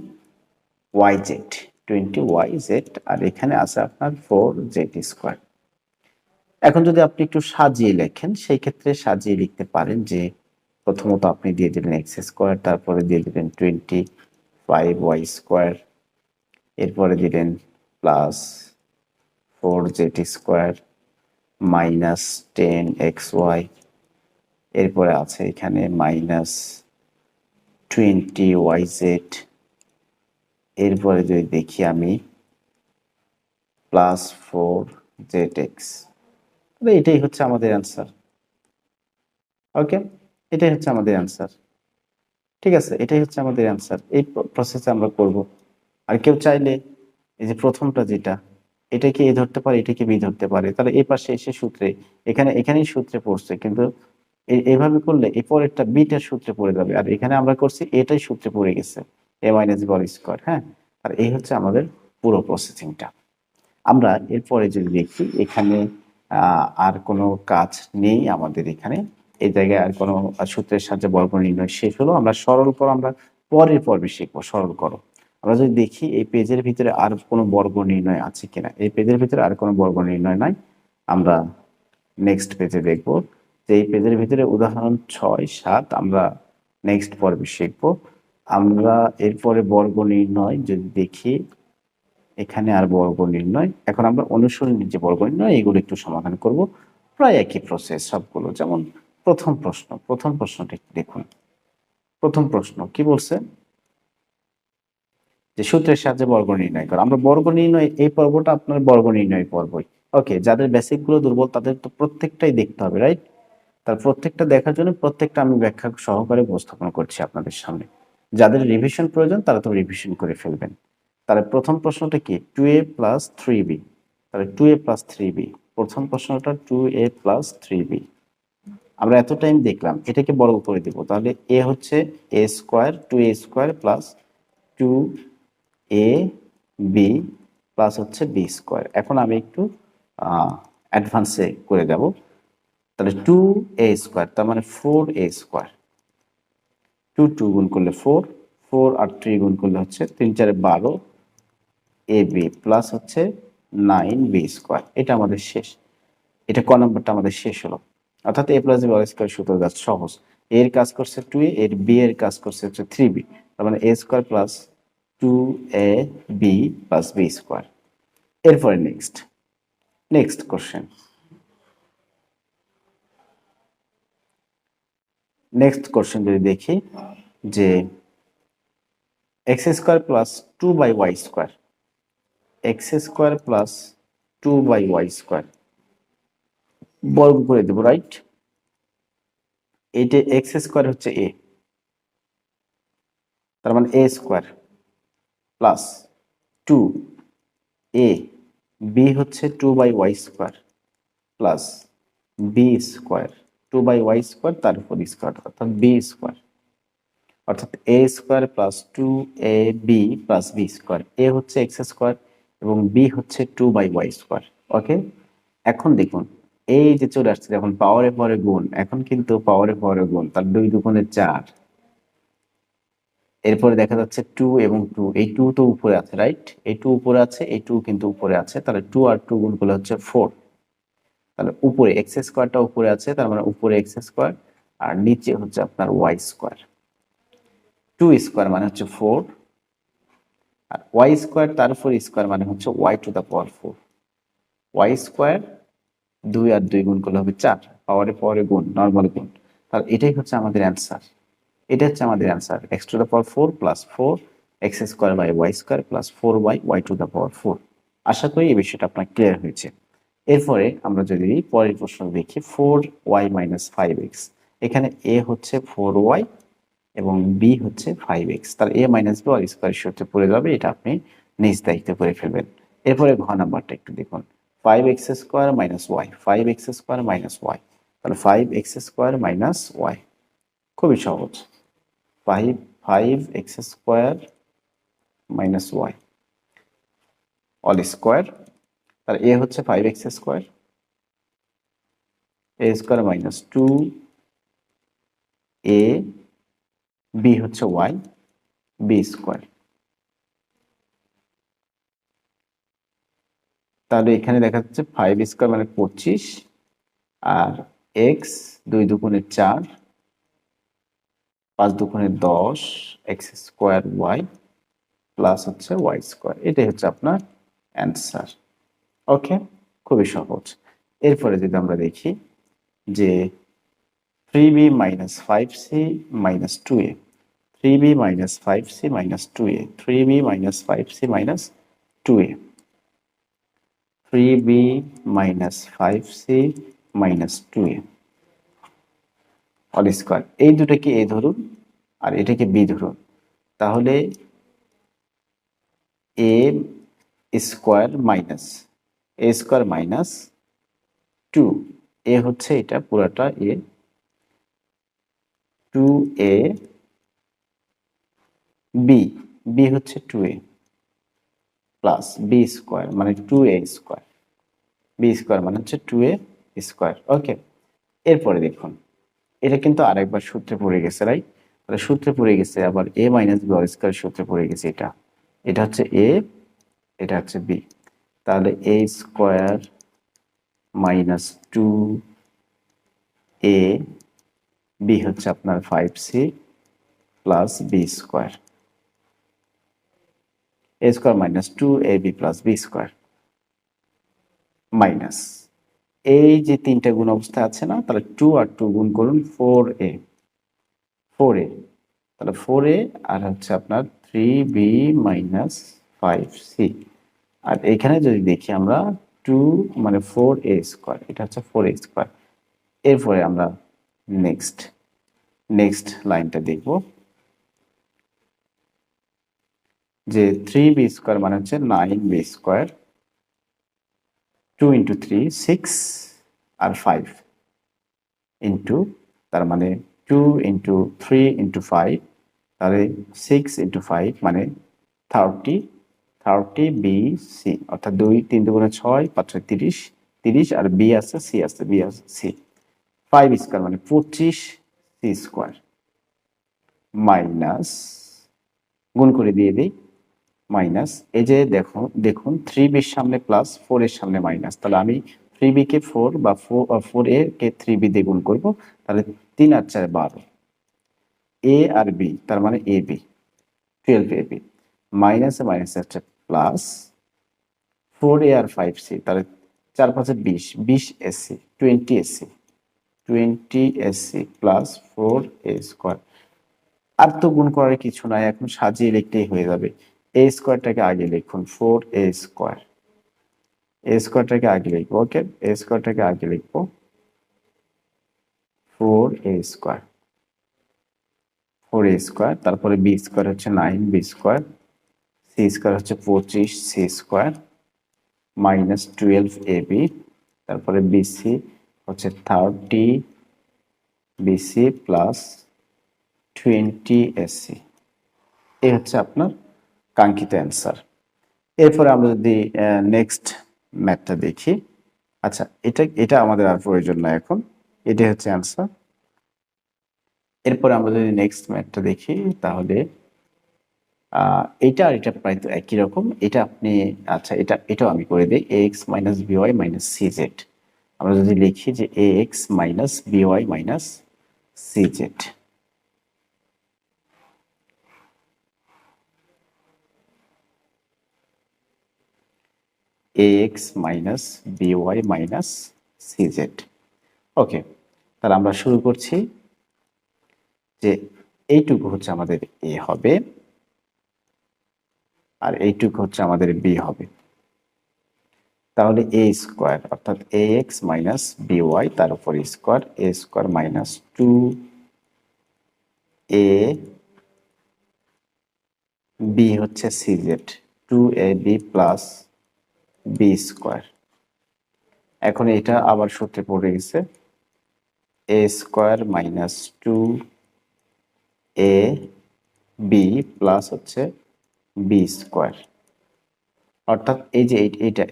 Y Z, twenty Y Z, আর এখানে আছে আপনার ফোর জেড স্কোয়ার। এখন যদি আপনি একটু সাজিয়ে লেখেন, সেই ক্ষেত্রে সাজিয়ে লিখতে পারেন যে প্রথমত আপনি দিয়ে দিলেন এক্স স্কোয়ার, তারপরে দিয়ে দিলেন টোয়েন্টি ফাইভ ওয়াই স্কোয়ার, এরপরে দিলেন plus four Z square minus ten X Y, এরপরে আছে এখানে মাইনাস টোয়েন্টি ওয়াই জেড, এরপরে যদি দেখি আমি প্লাস ফোর জেড এক্স। এটাই হচ্ছে আমাদের অ্যান্সার। ওকে, এটাই হচ্ছে আমাদের অ্যান্সার। ঠিক আছে, এটাই হচ্ছে আমাদের অ্যান্সার। এই প্রসেসে আমরা করব। আর কেউ চাইলে এই যে প্রথমটা যেটা, এটাকে এ ধরতে পারে, এটাকে বি ধরতে পারে, তাহলে এই পাশে এসে সূত্রে এখানেই সূত্রে পড়ছে, কিন্তু এইভাবে করলে এই পরেরটা বিটার সূত্রে পড়ে যাবে, আর এখানে আমরা করছি এটাই সূত্রে পড়ে গেছে, এ মাইনাস বি হোল স্কয়ার। হ্যাঁ, আর এই হচ্ছে আমাদের পুরো প্রসেসিংটা। আমরা এরপরে যদি দেখি এখানে আর কোনো কাজ নেই আমাদের এখানে, এই জায়গায় আর কোনো সূত্রের সাহায্যে বর্গ নির্ণয় শেষ হলো। আমরা সরল করো আমরা পরের পর্বে শিখবো সরল করো। আমরা যদি দেখি এই পেজের ভিতরে আর কোনো বর্গ নির্ণয় আছে কিনা, এই পেজের ভিতরে আর কোনো বর্গ নির্ণয় নাই, আমরা নেক্সট পেজে দেখব যে এই পেজের ভিতরে উদাহরণ 6, 7 আমরা নেক্সট পর্বে শিখবো। আমরা এরপরে বর্গ নির্ণয় যদি দেখি, এখানে আর বর্গ নির্ণয়, এখন আমরা অনুসরণের যে বর্গ নির্ণয় এগুলো একটু সমাধান করব, প্রায় একই প্রসেস সবগুলো। যেমন প্রথম প্রশ্নটি দেখুন। প্রথম প্রশ্ন কি বলছে যে সূত্রের সাহায্যে বর্গ নির্ণয় করো। আমরা বর্গ নির্ণয় এই পর্বটা আপনার বর্গ নির্ণয় পর্বই। ওকে, যাদের বেসিক গুলো দুর্বল তাদের তো প্রত্যেকটাই দেখতে হবে, রাইট? তার প্রত্যেকটা দেখার জন্য প্রত্যেকটা আমি ব্যাখ্যা সহকারে উপস্থাপন করছি আপনাদের সামনে। যাদের রিভিশন প্রয়োজন তারা তো রিভিশন করে ফেলবেন। তাহলে প্রথম প্রশ্নটা কি, টু এ প্লাস থ্রি বি। তাহলে টু এ প্লাস থ্রি বি, প্রথম প্রশ্নটা টু এ প্লাস থ্রি বি। আমরা এত টাইম দেখলাম, এটাকে বর্গ করে দিব, তাহলে এ হচ্ছে এ square, two A square plus two A B plus হচ্ছে বি স্কোয়ার। এখন আমি একটু অ্যাডভান্সে করে যাব, তাহলে টু এ স্কোয়ার তার মানে ফোর এ স্কোয়ার, টু গুণ করলে ফোর, ফোর আর থ্রি গুণ করলে হচ্ছে 3 × 4 = 12 এ বি প্লাস হচ্ছে 9 বি স্কোয়ার। এটা আমাদের শেষ, এটা ক নম্বরটা আমাদের শেষ হলো। অর্থাৎ এ প্লাস বি হোল স্কোয়ার সূত্র কাজ সহজ। এর কাজ করছে টু এ, এর বি এর কাজ করছে হচ্ছে থ্রি বি, তার মানে A square plus 2ab plus B square. এরপরে নেক্সট কোশ্চেন। নেক্সট কোশ্চেন যদি দেখি যে X square plus 2/y square, X square plus 2/y square বর্গ করে দেবো, রাইট? এইটা এক্স স্কোয়ার হচ্ছে এ, তার মানে A square plus 2a, B হচ্ছে 2/y square plus B square, 2/y square তার উপর স্কোয়ার অর্থাৎ বি স্কোয়ার, অর্থাৎ A square plus 2ab plus B square. A হচ্ছে এক্স স্কোয়ার এবং বি হচ্ছে 2/y স্কোয়ার। ওকে, এখন দেখুন এই যে চলে আসছে যখন পাওয়ারে পাওয়ারে গুণ, এখন কিন্তু পাওয়ারে পাওয়ারে গুণ, তার 2 দুগুণে 4, এরপরে দেখা যাচ্ছে 2 এবং 2, এই 2 তো উপরে আছে, রাইট? এই 2 উপরে আছে, এই 2 কিন্তু উপরে আছে, তাহলে 2 আর 2 গুণ করলে হচ্ছে 4। তাহলে উপরে এক্স স্কোয়ারটা উপরে আছে, তার মানে উপরে এক্স স্কোয়ার আর নিচে হচ্ছে আপনার ওয়াই স্কোয়ার। 2 স্কোয়ার মানে হচ্ছে 4 আর ওয়াই স্কোয়ার তার উপর স্কোয়ার মানে হচ্ছে Y to the power 4। Y square 2 আর 2 গুণ করলে হবে 4, পাওয়ারে পাওয়ারে গুণ, নর্মাল গুণ। তাহলে এটাই হচ্ছে আমাদের অ্যান্সার, এটা হচ্ছে আমাদের answer, X to the power 4 plus 4 X square by Y square plus 4y Y to the power 4। আশা করি এই বিষয়টা আপনার ক্লিয়ার হয়েছে। এরপরে আমরা যদি পরের প্রশ্ন দেখি 4y মাইনাস 5x, এখানে এ হচ্ছে 4y এবং বি হচ্ছে 5x, তাহলে এ মাইনাস বি অল স্কোয়ার সূত্রে পড়ে যাবে, এটা আপনি নিজ দায়িত্ব করে ফেলবেন। এরপরে ঘ নাম্বারটা একটু দেখুন, 5x square minus Y, 5x square minus Y, তাহলে 5x স্কোয়ার মাইনাস ওয়াই, খুবই সহজ। 5x square minus Y all square, তাহলে এ হচ্ছে 5x square, A square minus 2a, B হচ্ছে ওয়াই, বি স্কোয়ার। তাহলে এখানে দেখা যাচ্ছে 5 স্কোয়ার মানে 25 আর এক্স 2 দুগুণে 4, 5 দুগুণে 10, এক্স স্কোয়ার ওয়াই প্লাস হচ্ছে ওয়াই স্কোয়ার, এটাই হচ্ছে আপনার অ্যান্সার। ওকে, খুবই সহজ। এরপরে যদি আমরা দেখি যে 3b minus 5c minus 2a, 3b minus 5c minus 2a, 3b minus 5c minus 2a, 3b minus 5c minus 2a all square. এই দুটাকে এ ধরুন আর এটাকে বি ধরুন, তাহলে এ স্কোয়ার মাইনাস 2, এ হচ্ছে এটা পুরাটা এ, 2a, বি হচ্ছে 2a প্লাস বি স্কোয়ার মানে 2a স্কোয়ার, বি স্কোয়ার মানে হচ্ছে 2a স্কোয়ার। ওকে, এরপরে দেখুন এটা কিন্তু আরেকবার সূত্রে পড়ে গেছে, রাইট? তাহলে সূত্রে পড়ে গেছে, আবার এ মাইনাস বি অল স্কোয়ার সূত্রে পড়ে গেছে, এটা হচ্ছে এ, এটা হচ্ছে বি, তাহলে A square minus 2a, B হচ্ছে আপনার 5c plus B square, A square minus 2ab plus B square minus এই যে তিনটা গুণ অবস্থা আছে না, তাহলে 2 আর 2 গুণ করুন 4a, তাহলে 4a আর হচ্ছে আপনার 3b মাইনাস 5c, আর এখানে যদি দেখি আমরা 2 মানে 4a স্কোয়ার, এটা হচ্ছে 4a স্কোয়ার। এরপরে আমরা নেক্সট লাইনটা দেখব যে 3b স্কোয়ার মানে হচ্ছে 9b স্কোয়ার, 2 ইন্টু 3 6 আর 5 ইন্টু, তার মানে 2 ইন্টু 3 ইন্টু 5, তাহলে 6 ইন্টু 5 মানে 30 বি সি, অর্থাৎ 2 3 দুগুণে 6, 5 6 30, 30 আর বি আছে সি আছে, বি আছে সি, 5 স্কোয়ার মানে 25 সি স্কোয়ার মাইনাস, গুণ করে দিয়ে দিই, মাইনাস এই যে দেখুন 3b এর সামনে প্লাস 4 এর সামনে মাইনাস, তাহলে আমি 3b কে 4 বা 4a কে 3b দিয়ে গুণ করব, তাহলে 3 আর 4 12, এ আর বি তার মানে এ বি 12ab মাইনাসে মাইনাসে হচ্ছে প্লাস 4a আর 5c, তাহলে 4 5 20, 20 AC 20 AC 20 AC plus 4a square. আর তো গুণ করার কিছু নাই, এখন সাজিয়ে লিখতেই হয়ে যাবে। এ স্কোয়ারটাকে আগে লিখুন, 4a স্কোয়ার। এ স্কোয়ারটাকে আগে লিখবো, ওকে, এ স্কোয়ারটাকে আগে লিখবো 4a স্কোয়ার, 4a স্কোয়ার, তারপরে বি স্কোয়ার হচ্ছে 9b স্কোয়ার, সি স্কোয়ার হচ্ছে 25c স্কোয়ার মাইনাস 12ab, তারপরে বিসি হচ্ছে 30bc প্লাস 20ac। এই হচ্ছে আপনার কাঙ্ক্ষিত অ্যান্সার। এরপরে আমরা যদি নেক্সট ম্যাথটা দেখি, আচ্ছা এটা আমাদের আর প্রয়োজন না এখন, এটাই হচ্ছে অ্যান্সার। এরপরে আমরা যদি নেক্সট ম্যাথটা দেখি তাহলে এটা আর এটা প্রায় তো একই রকম। এটা আপনি, আচ্ছা এটাও আমি করে দিই, ax minus by minus cz। আমরা যদি লিখি যে ax minus by minus cz, ax minus by minus cz। ওকে, তাহলে আমরা শুরু করছি যে এইটুকু হচ্ছে আমাদের a হবে আর এইটুকু হচ্ছে আমাদের b হবে। তাহলে a স্কোয়ার অর্থাৎ ax মাইনাস by তার উপর square, a square minus 2ab হচ্ছে cz, 2ab plus b square. এখন এটা আবার সূত্রে পড়ে গেছে, a square minus 2ab plus হচ্ছে b স্কোয়ার। অর্থাৎ এই যে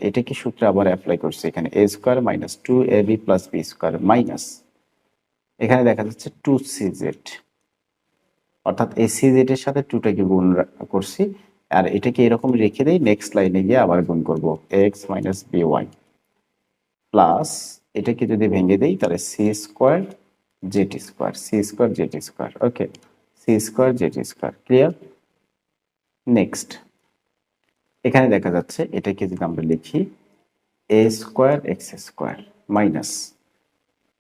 এটা কি সূত্রে আবার অ্যাপ্লাই করছে এখানে, a square minus 2ab plus b square minus এখানে দেখা যাচ্ছে 2cz, অর্থাৎ এই cz এর সাথে 2টাকে গুণ করছি আর এটাকে এরকম রেখে দেই, নেক্সট লাইনে গিয়ে আবার গুণ করব ax মাইনাস by প্লাস এটাকে যদি ভেঙে দেই তাহলে C square Z square, C square Z square. Okay, C square Z square, clear. Next এখানে দেখা যাচ্ছে এটাকে যদি আমরা লিখি A square X square minus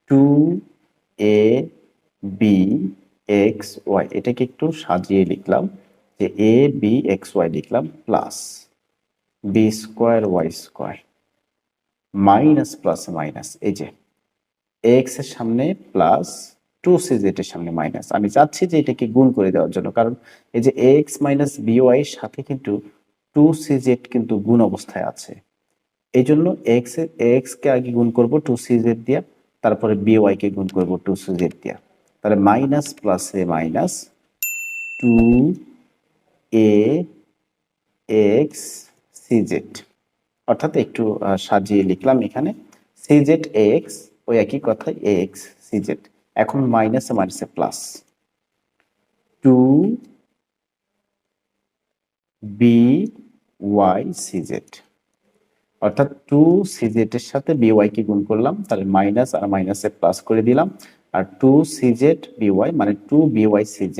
2ab X Y, এটাকে একটু সাজিয়ে লিখলাম যে এ বি এক্স ওয়াই লিখলাম plus B square Y square minus plus minus, এই যে এক্স এর সামনে প্লাস 2cz এর সামনে মাইনাস। আমি চাচ্ছি যে এটাকে গুণ করে দেওয়ার জন্য, কারণ এই যে এক্স মাইনাস বিওয়াই এর সাথে কিন্তু 2cz কিন্তু গুণ অবস্থায় আছে, এই জন্য এক্স কে আগে গুণ করব 2cz দিয়া, তারপরে বিওয়াই কে গুণ করব 2cz দিয়া, তাহলে মাইনাস প্লাসে মাইনাস 2a এক্স সিজেড, অর্থাৎ একটু সাজিয়ে লিখলাম এখানে সিজেড এক্স, ওই একই কথাই এক্স সিজেড। এখন মাইনাসে মাইনাসে প্লাস 2by সিজেড, অর্থাৎ 2cz এর সাথে by কে গুণ করলাম, তাহলে মাইনাস আর মাইনাসে প্লাস করে দিলাম, আর 2cz by মানে 2by cz,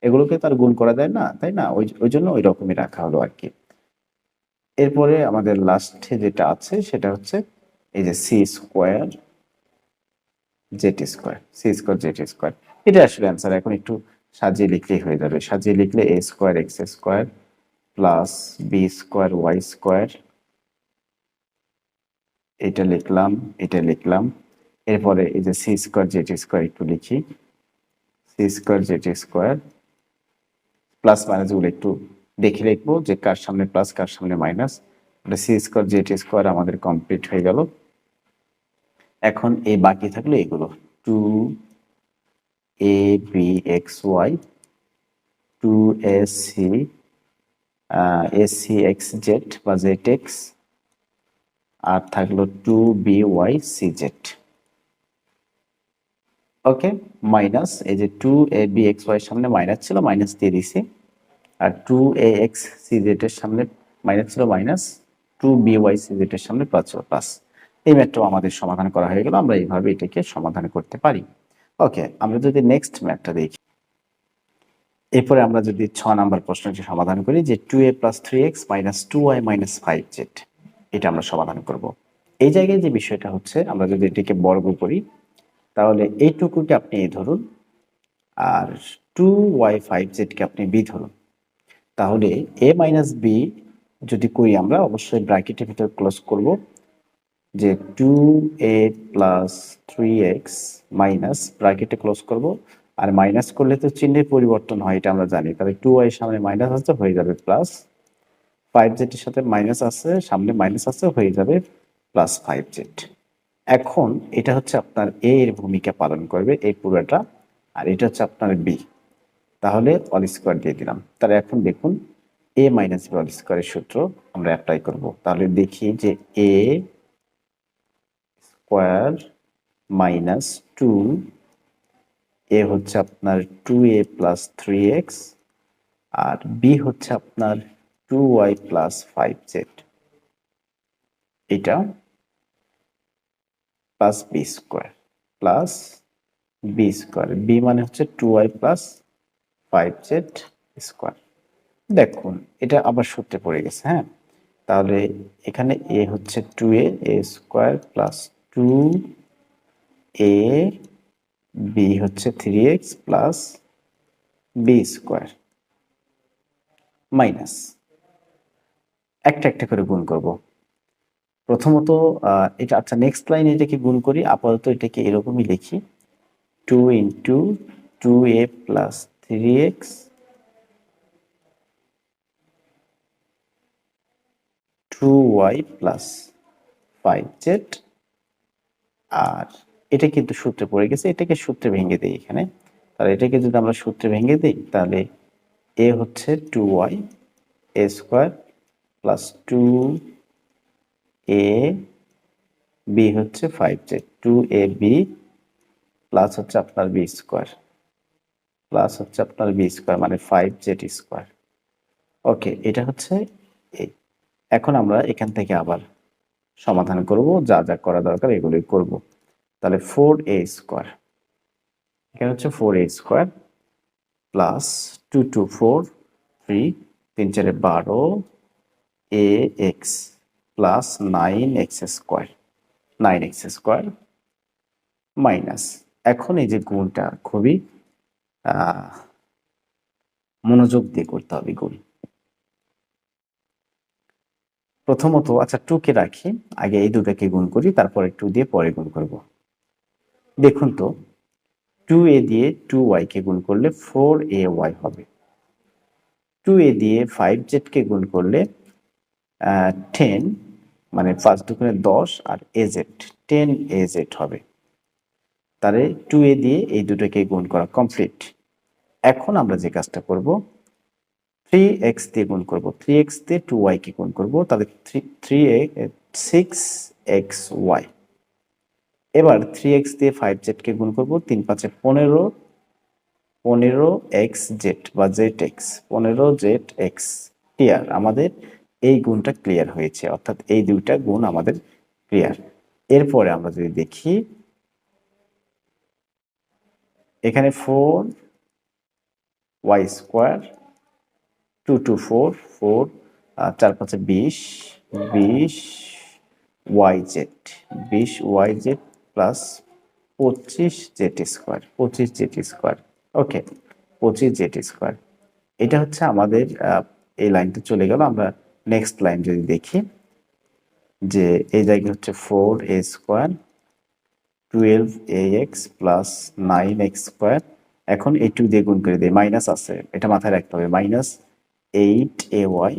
এগুলোকে তার গুণ করা যায় না, তাই না, ওই জন্য ওই রকমই রাখা হলো আর কি। এরপরে আমাদের লাস্টে যেটা আছে সেটা হচ্ছে এই যে C square Z square, C square Z square, এটা আসলে অ্যান্সার। এখন একটু সাজিয়ে লিখলেই হয়ে যাবে, সাজিয়ে লিখলে A square X square plus B square Y square, এটা লিখলাম, এটা লিখলাম। এরপরে এই যে সি স্কোয়ার জেড স্কোয়ার একটু লিখি, C square Z square plus minus গুলো একটু দেখে লিখবো যে কার সামনে প্লাস কার সামনে minus. C square Z square আমাদের কমপ্লিট হয়ে গেল। এখন এই বাকি থাকলো এগুলো 2ab(xy), 2ac(xz) বা zx, আর থাকলো 2by(cz). ওকে, মাইনাস এই যে 2ab(xy) এর সামনে মাইনাস ছিল, মাইনাস দিয়ে দিছি, আর 2ax(cz) এর সামনে মাইনাস ছিল, মাইনাস, 2by(cz) এর সামনে প্লাস ছিল, প্লাস। এই ম্যাথটাও আমাদের সমাধান করা হয়ে গেল, আমরা এইভাবে এটাকে সমাধান করতে পারি। ওকে, আমরা যদি নেক্সট ম্যাথটা দেখি, এরপরে আমরা যদি 6 নাম্বার প্রশ্নটি সমাধান করি যে 2a + 3x - 2y - 5z, এটা আমরা সমাধান করব। এই জায়গায় যে বিষয়টা হচ্ছে, আমরা যদি এটিকে বর্গ করি তাহলে এইটুকুকে আপনি a ধরুন আর 2y 5z কে আপনি b ধরুন। তাহলে a - b যদি করি আমরা অবশ্যই ব্র্যাকেটের ভিতর ক্লোজ করব যে 2a + 3x মাইনাস ব্র্যাকেটে ক্লোজ করব, আর মাইনাস করলে তো চিহ্নের পরিবর্তন হয়, এটা আমরা জানি। তাহলে 2y এর সামনে মাইনাস আছে, হয়ে যাবে প্লাস, 5z এর সাথে মাইনাস আছে, সামনে মাইনাস আছে, হয়ে যাবে প্লাস 5z। এখন এটা হচ্ছে আপনার a এর ভূমিকা পালন করবে এই পুরোটা, আর এটা হচ্ছে আপনার b। তাহলে অল স্কোয়ার দিয়ে দিলাম। তাহলে এখন দেখুন a - b অল স্কোয়ারের সূত্র আমরা অ্যাপ্লাই করব। তাহলে দেখি যে a স্কোয়ার মাইনাস 2, এ হচ্ছে আপনার 2a + 3x, আর বি হচ্ছে আপনার 2y + 5z, এটা plus B square plus B square, B মানে হচ্ছে 2y + 5z স্কোয়ার। দেখুন এটা আবার সূত্রে পড়ে গেছে। হ্যাঁ, তাহলে এখানে এ হচ্ছে 2a square plus 2a, B হচ্ছে 3x plus B square minus, একটা একটা করে গুণ করব। প্রথমত এটা, আচ্ছা নেক্সট লাইনে এটাকে গুণ করি, আপাতত এটাকে এরকমই লিখি 2 × 2a + 3x + 2y + 5z, আর এটা কিন্তু সূত্রে পড়ে গেছে, এটাকে সূত্রে ভেঙে দেই এখানে। তাহলে এটাকে যদি আমরা সূত্রে ভেঙে দিই তাহলে a হচ্ছে 2y square plus 2a, b হচ্ছে 5z, 2ab প্লাস হচ্ছে আপনার b স্কোয়ার প্লাস হচ্ছে আপনার b স্কোয়ার মানে 5z স্কোয়ার। ওকে, এটা হচ্ছে এই। এখন আমরা এখান থেকে আবার সমাধান করব, যা যা করা দরকার এগুলোই করব। তাহলে 4a স্কোয়ার, এখানে হচ্ছে 4a square plus 2 2 4 3 3 4 12 ax plus 9x square 9x square minus, এখন এই যে গুণটা খুবই মনোযোগ দিয়ে করতে হবে গুণ। প্রথমত আচ্ছা 2 কে রাখি, আগে এই দুটাকে গুণ করি, তারপরে 2 দিয়ে পরে গুণ করব। দেখুন তো 2a দিয়ে 2y কে গুণ করলে 4ay হবে, 2a দিয়ে 5z কে গুণ করলে 10 মানে 5 দুগুণে 10 আর az 10az হবে। তাহলে 2a দিয়ে এই দুটোকে গুণ করা কমপ্লিট। এখন আমরা যে কাজটা করব 3x দিয়ে গুণ করব, 3x দিয়ে 2y কে গুণ করব, তাহলে 6xy। এবার 3x দিয়ে 5z কে গুণ করব, 3 5 15 15xz বা zx 15zx। ক্লিয়ার, আমাদের এই গুণটা ক্লিয়ার হয়েছে, অর্থাৎ এই দুইটা গুণ আমাদের ক্লিয়ার। এরপরে আমরা যদি দেখি এখানে 4y square 2 2 4 4 4 5 20 20 yz 20 yz plus 25z square 25z square. Okay, 25z square, এটা হচ্ছে আমাদের এই লাইনটা চলে গেল। আমরা নেক্সট লাইন যদি দেখি যে এই জায়গায় হচ্ছে 4a square 12ax plus 9x square. এখন এই 2 দিয়ে গুণ করে দেয়, মাইনাস আছে, এটা মাথায় রাখতে হবে, মাইনাস 8ay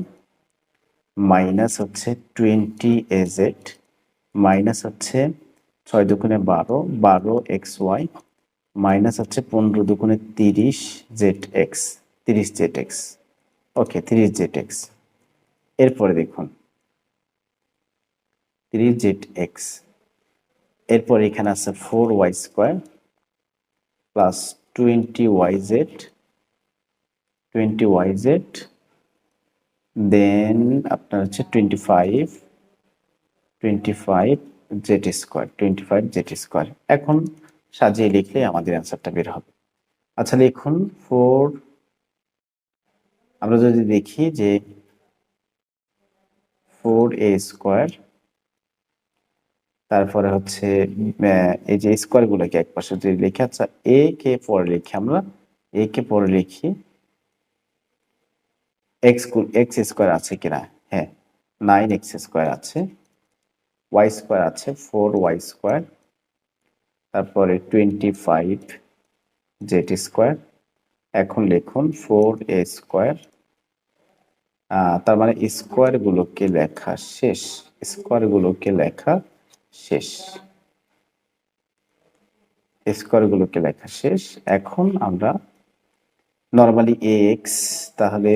মাইনাস হচ্ছে 20az মাইনাস হচ্ছে 6 দুগুণে 12 12xy মাইনাস হচ্ছে 15 দুগুণে 30zx 30zx। ওকে, 30zx। এরপরে দেখুন 30zx, এরপর এখানে আছে 4y square plus 20yz 20yz, দেন আপনার হচ্ছে 25z স্কোয়ার 25z স্কোয়ার। এখন সাজিয়ে লিখলে আমাদের অ্যান্সারটা বের হবে। আচ্ছা লিখুন 4 আমরা যদি দেখি যে 4a², তারপরে হচ্ছে এই যে স্কোয়ার গুলোকে এক পাশে যদি লিখি, আচ্ছা এ কে পরে লিখি, আমরা এ কে পরে লিখি এক্স স্কোয়ার আছে কিনা, হ্যাঁ 9x² আছে, y² আছে 4y², তারপরে 25z²। এখন লিখুন 4a², তার মানে স্কোয়ার গুলোকে লেখা শেষ, স্কোয়ার গুলোকে লেখা শেষ, স্কোয়ার গুলোকে লেখা শেষ। এখন আমরা নর্মালি ax, তাহলে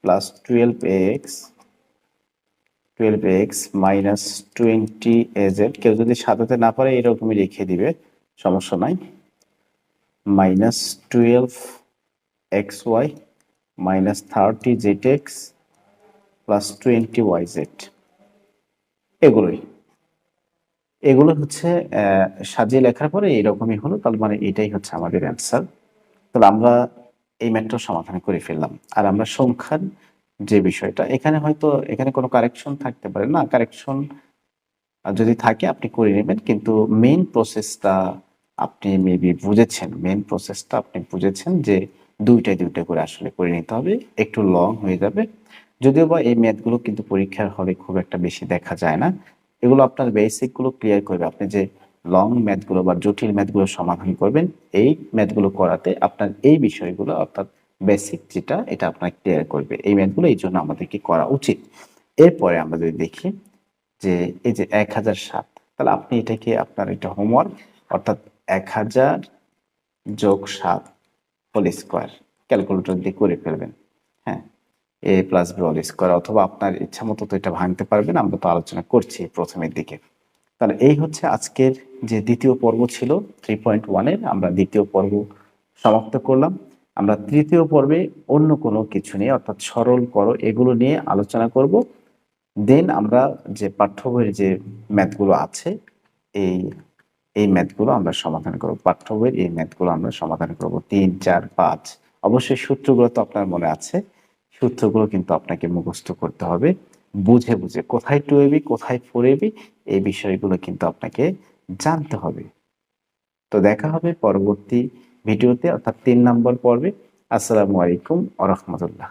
প্লাস 12ax মাইনাস 20az, কেউ যদি সাজাতে না পারে এরকমই লিখে দিবে, সমস্যা নাই, minus 12xy minus 30zx plus 20yz। এগুলো হচ্ছে সাজিয়ে লেখার পরে এরকমই হলো, তার মানে এটাই হচ্ছে আমাদের অ্যান্সার। তাহলে আমরা এই ম্যাথটা সমাধান করে ফেললাম। আর আমরা সংখ্যার যে বিষয়টা, এখানে কোনো কারেকশন থাকতে পারে না, কারেকশন যদি থাকে আপনি করে নেবেন, কিন্তু মেইন প্রসেসটা আপনি মেবি বুঝেছেন, মেইন প্রসেসটা আপনি বুঝেছেন যে দুইটা করে আসলে করে নিতে হবে, একটু লং হয়ে যাবে। যদিও বা এই ম্যাথগুলো কিন্তু পরীক্ষার হলে খুব একটা বেশি দেখা যায় না, এগুলো আপনার বেসিকগুলো ক্লিয়ার করবে। আপনি যে লং ম্যাথগুলো বা জটিল ম্যাথগুলো সমাধান করবেন, এই ম্যাথগুলো করাতে আপনার এই বিষয়গুলো অর্থাৎ বেসিক যেটা, এটা আপনার ক্লিয়ার করবে। এই ম্যাথগুলো এই জন্য আমাদেরকে করা উচিত। এরপরে আমরা যদি দেখি যে এই যে 1007, তাহলে আপনি এটাকে আপনার এটা হোমওয়ার্ক, অর্থাৎ 1000 যোগ 7 হোল স্কোয়ার ক্যালকুলেটর দিয়ে করে ফেলবেন। হ্যাঁ, a প্লাস b হোল স্কোয়ার, অথবা আপনার ইচ্ছা মতো তো এটা ভাঙতে পারবেন, আমরা তো আলোচনা করছি প্রথমের দিকে। তাহলে এই হচ্ছে আজকের যে দ্বিতীয় পর্ব ছিল 3.1-এর, আমরা দ্বিতীয় পর্ব সমাপ্ত করলাম। আমরা তৃতীয় পর্বে অন্য কোনো কিছু নিয়ে, অর্থাৎ সরল করো এগুলো নিয়ে আলোচনা করব। দেন আমরা যে পাঠ্য বইয়ের যে ম্যাথগুলো আছে, এই এই ম্যাথগুলো আমরা সমাধান করব। পাঠ্য বইয়ের এই ম্যাথগুলো আমরা সমাধান করব 3, 4, 5। অবশ্যই সূত্রগুলো তো আপনার মনে আছে, সূত্রগুলো কিন্তু আপনাকে মুখস্থ করতে হবে, বুঝে বুঝে কোথায় 2ab কোথায় 4ab এই বিষয়গুলো কিন্তু আপনাকে জানতে হবে। তো দেখা হবে পরবর্তী ভিডিওতে, অর্থাৎ 3 নম্বর পর্বে। আসসালামু আলাইকুম ওয়া রাহমাতুল্লাহ।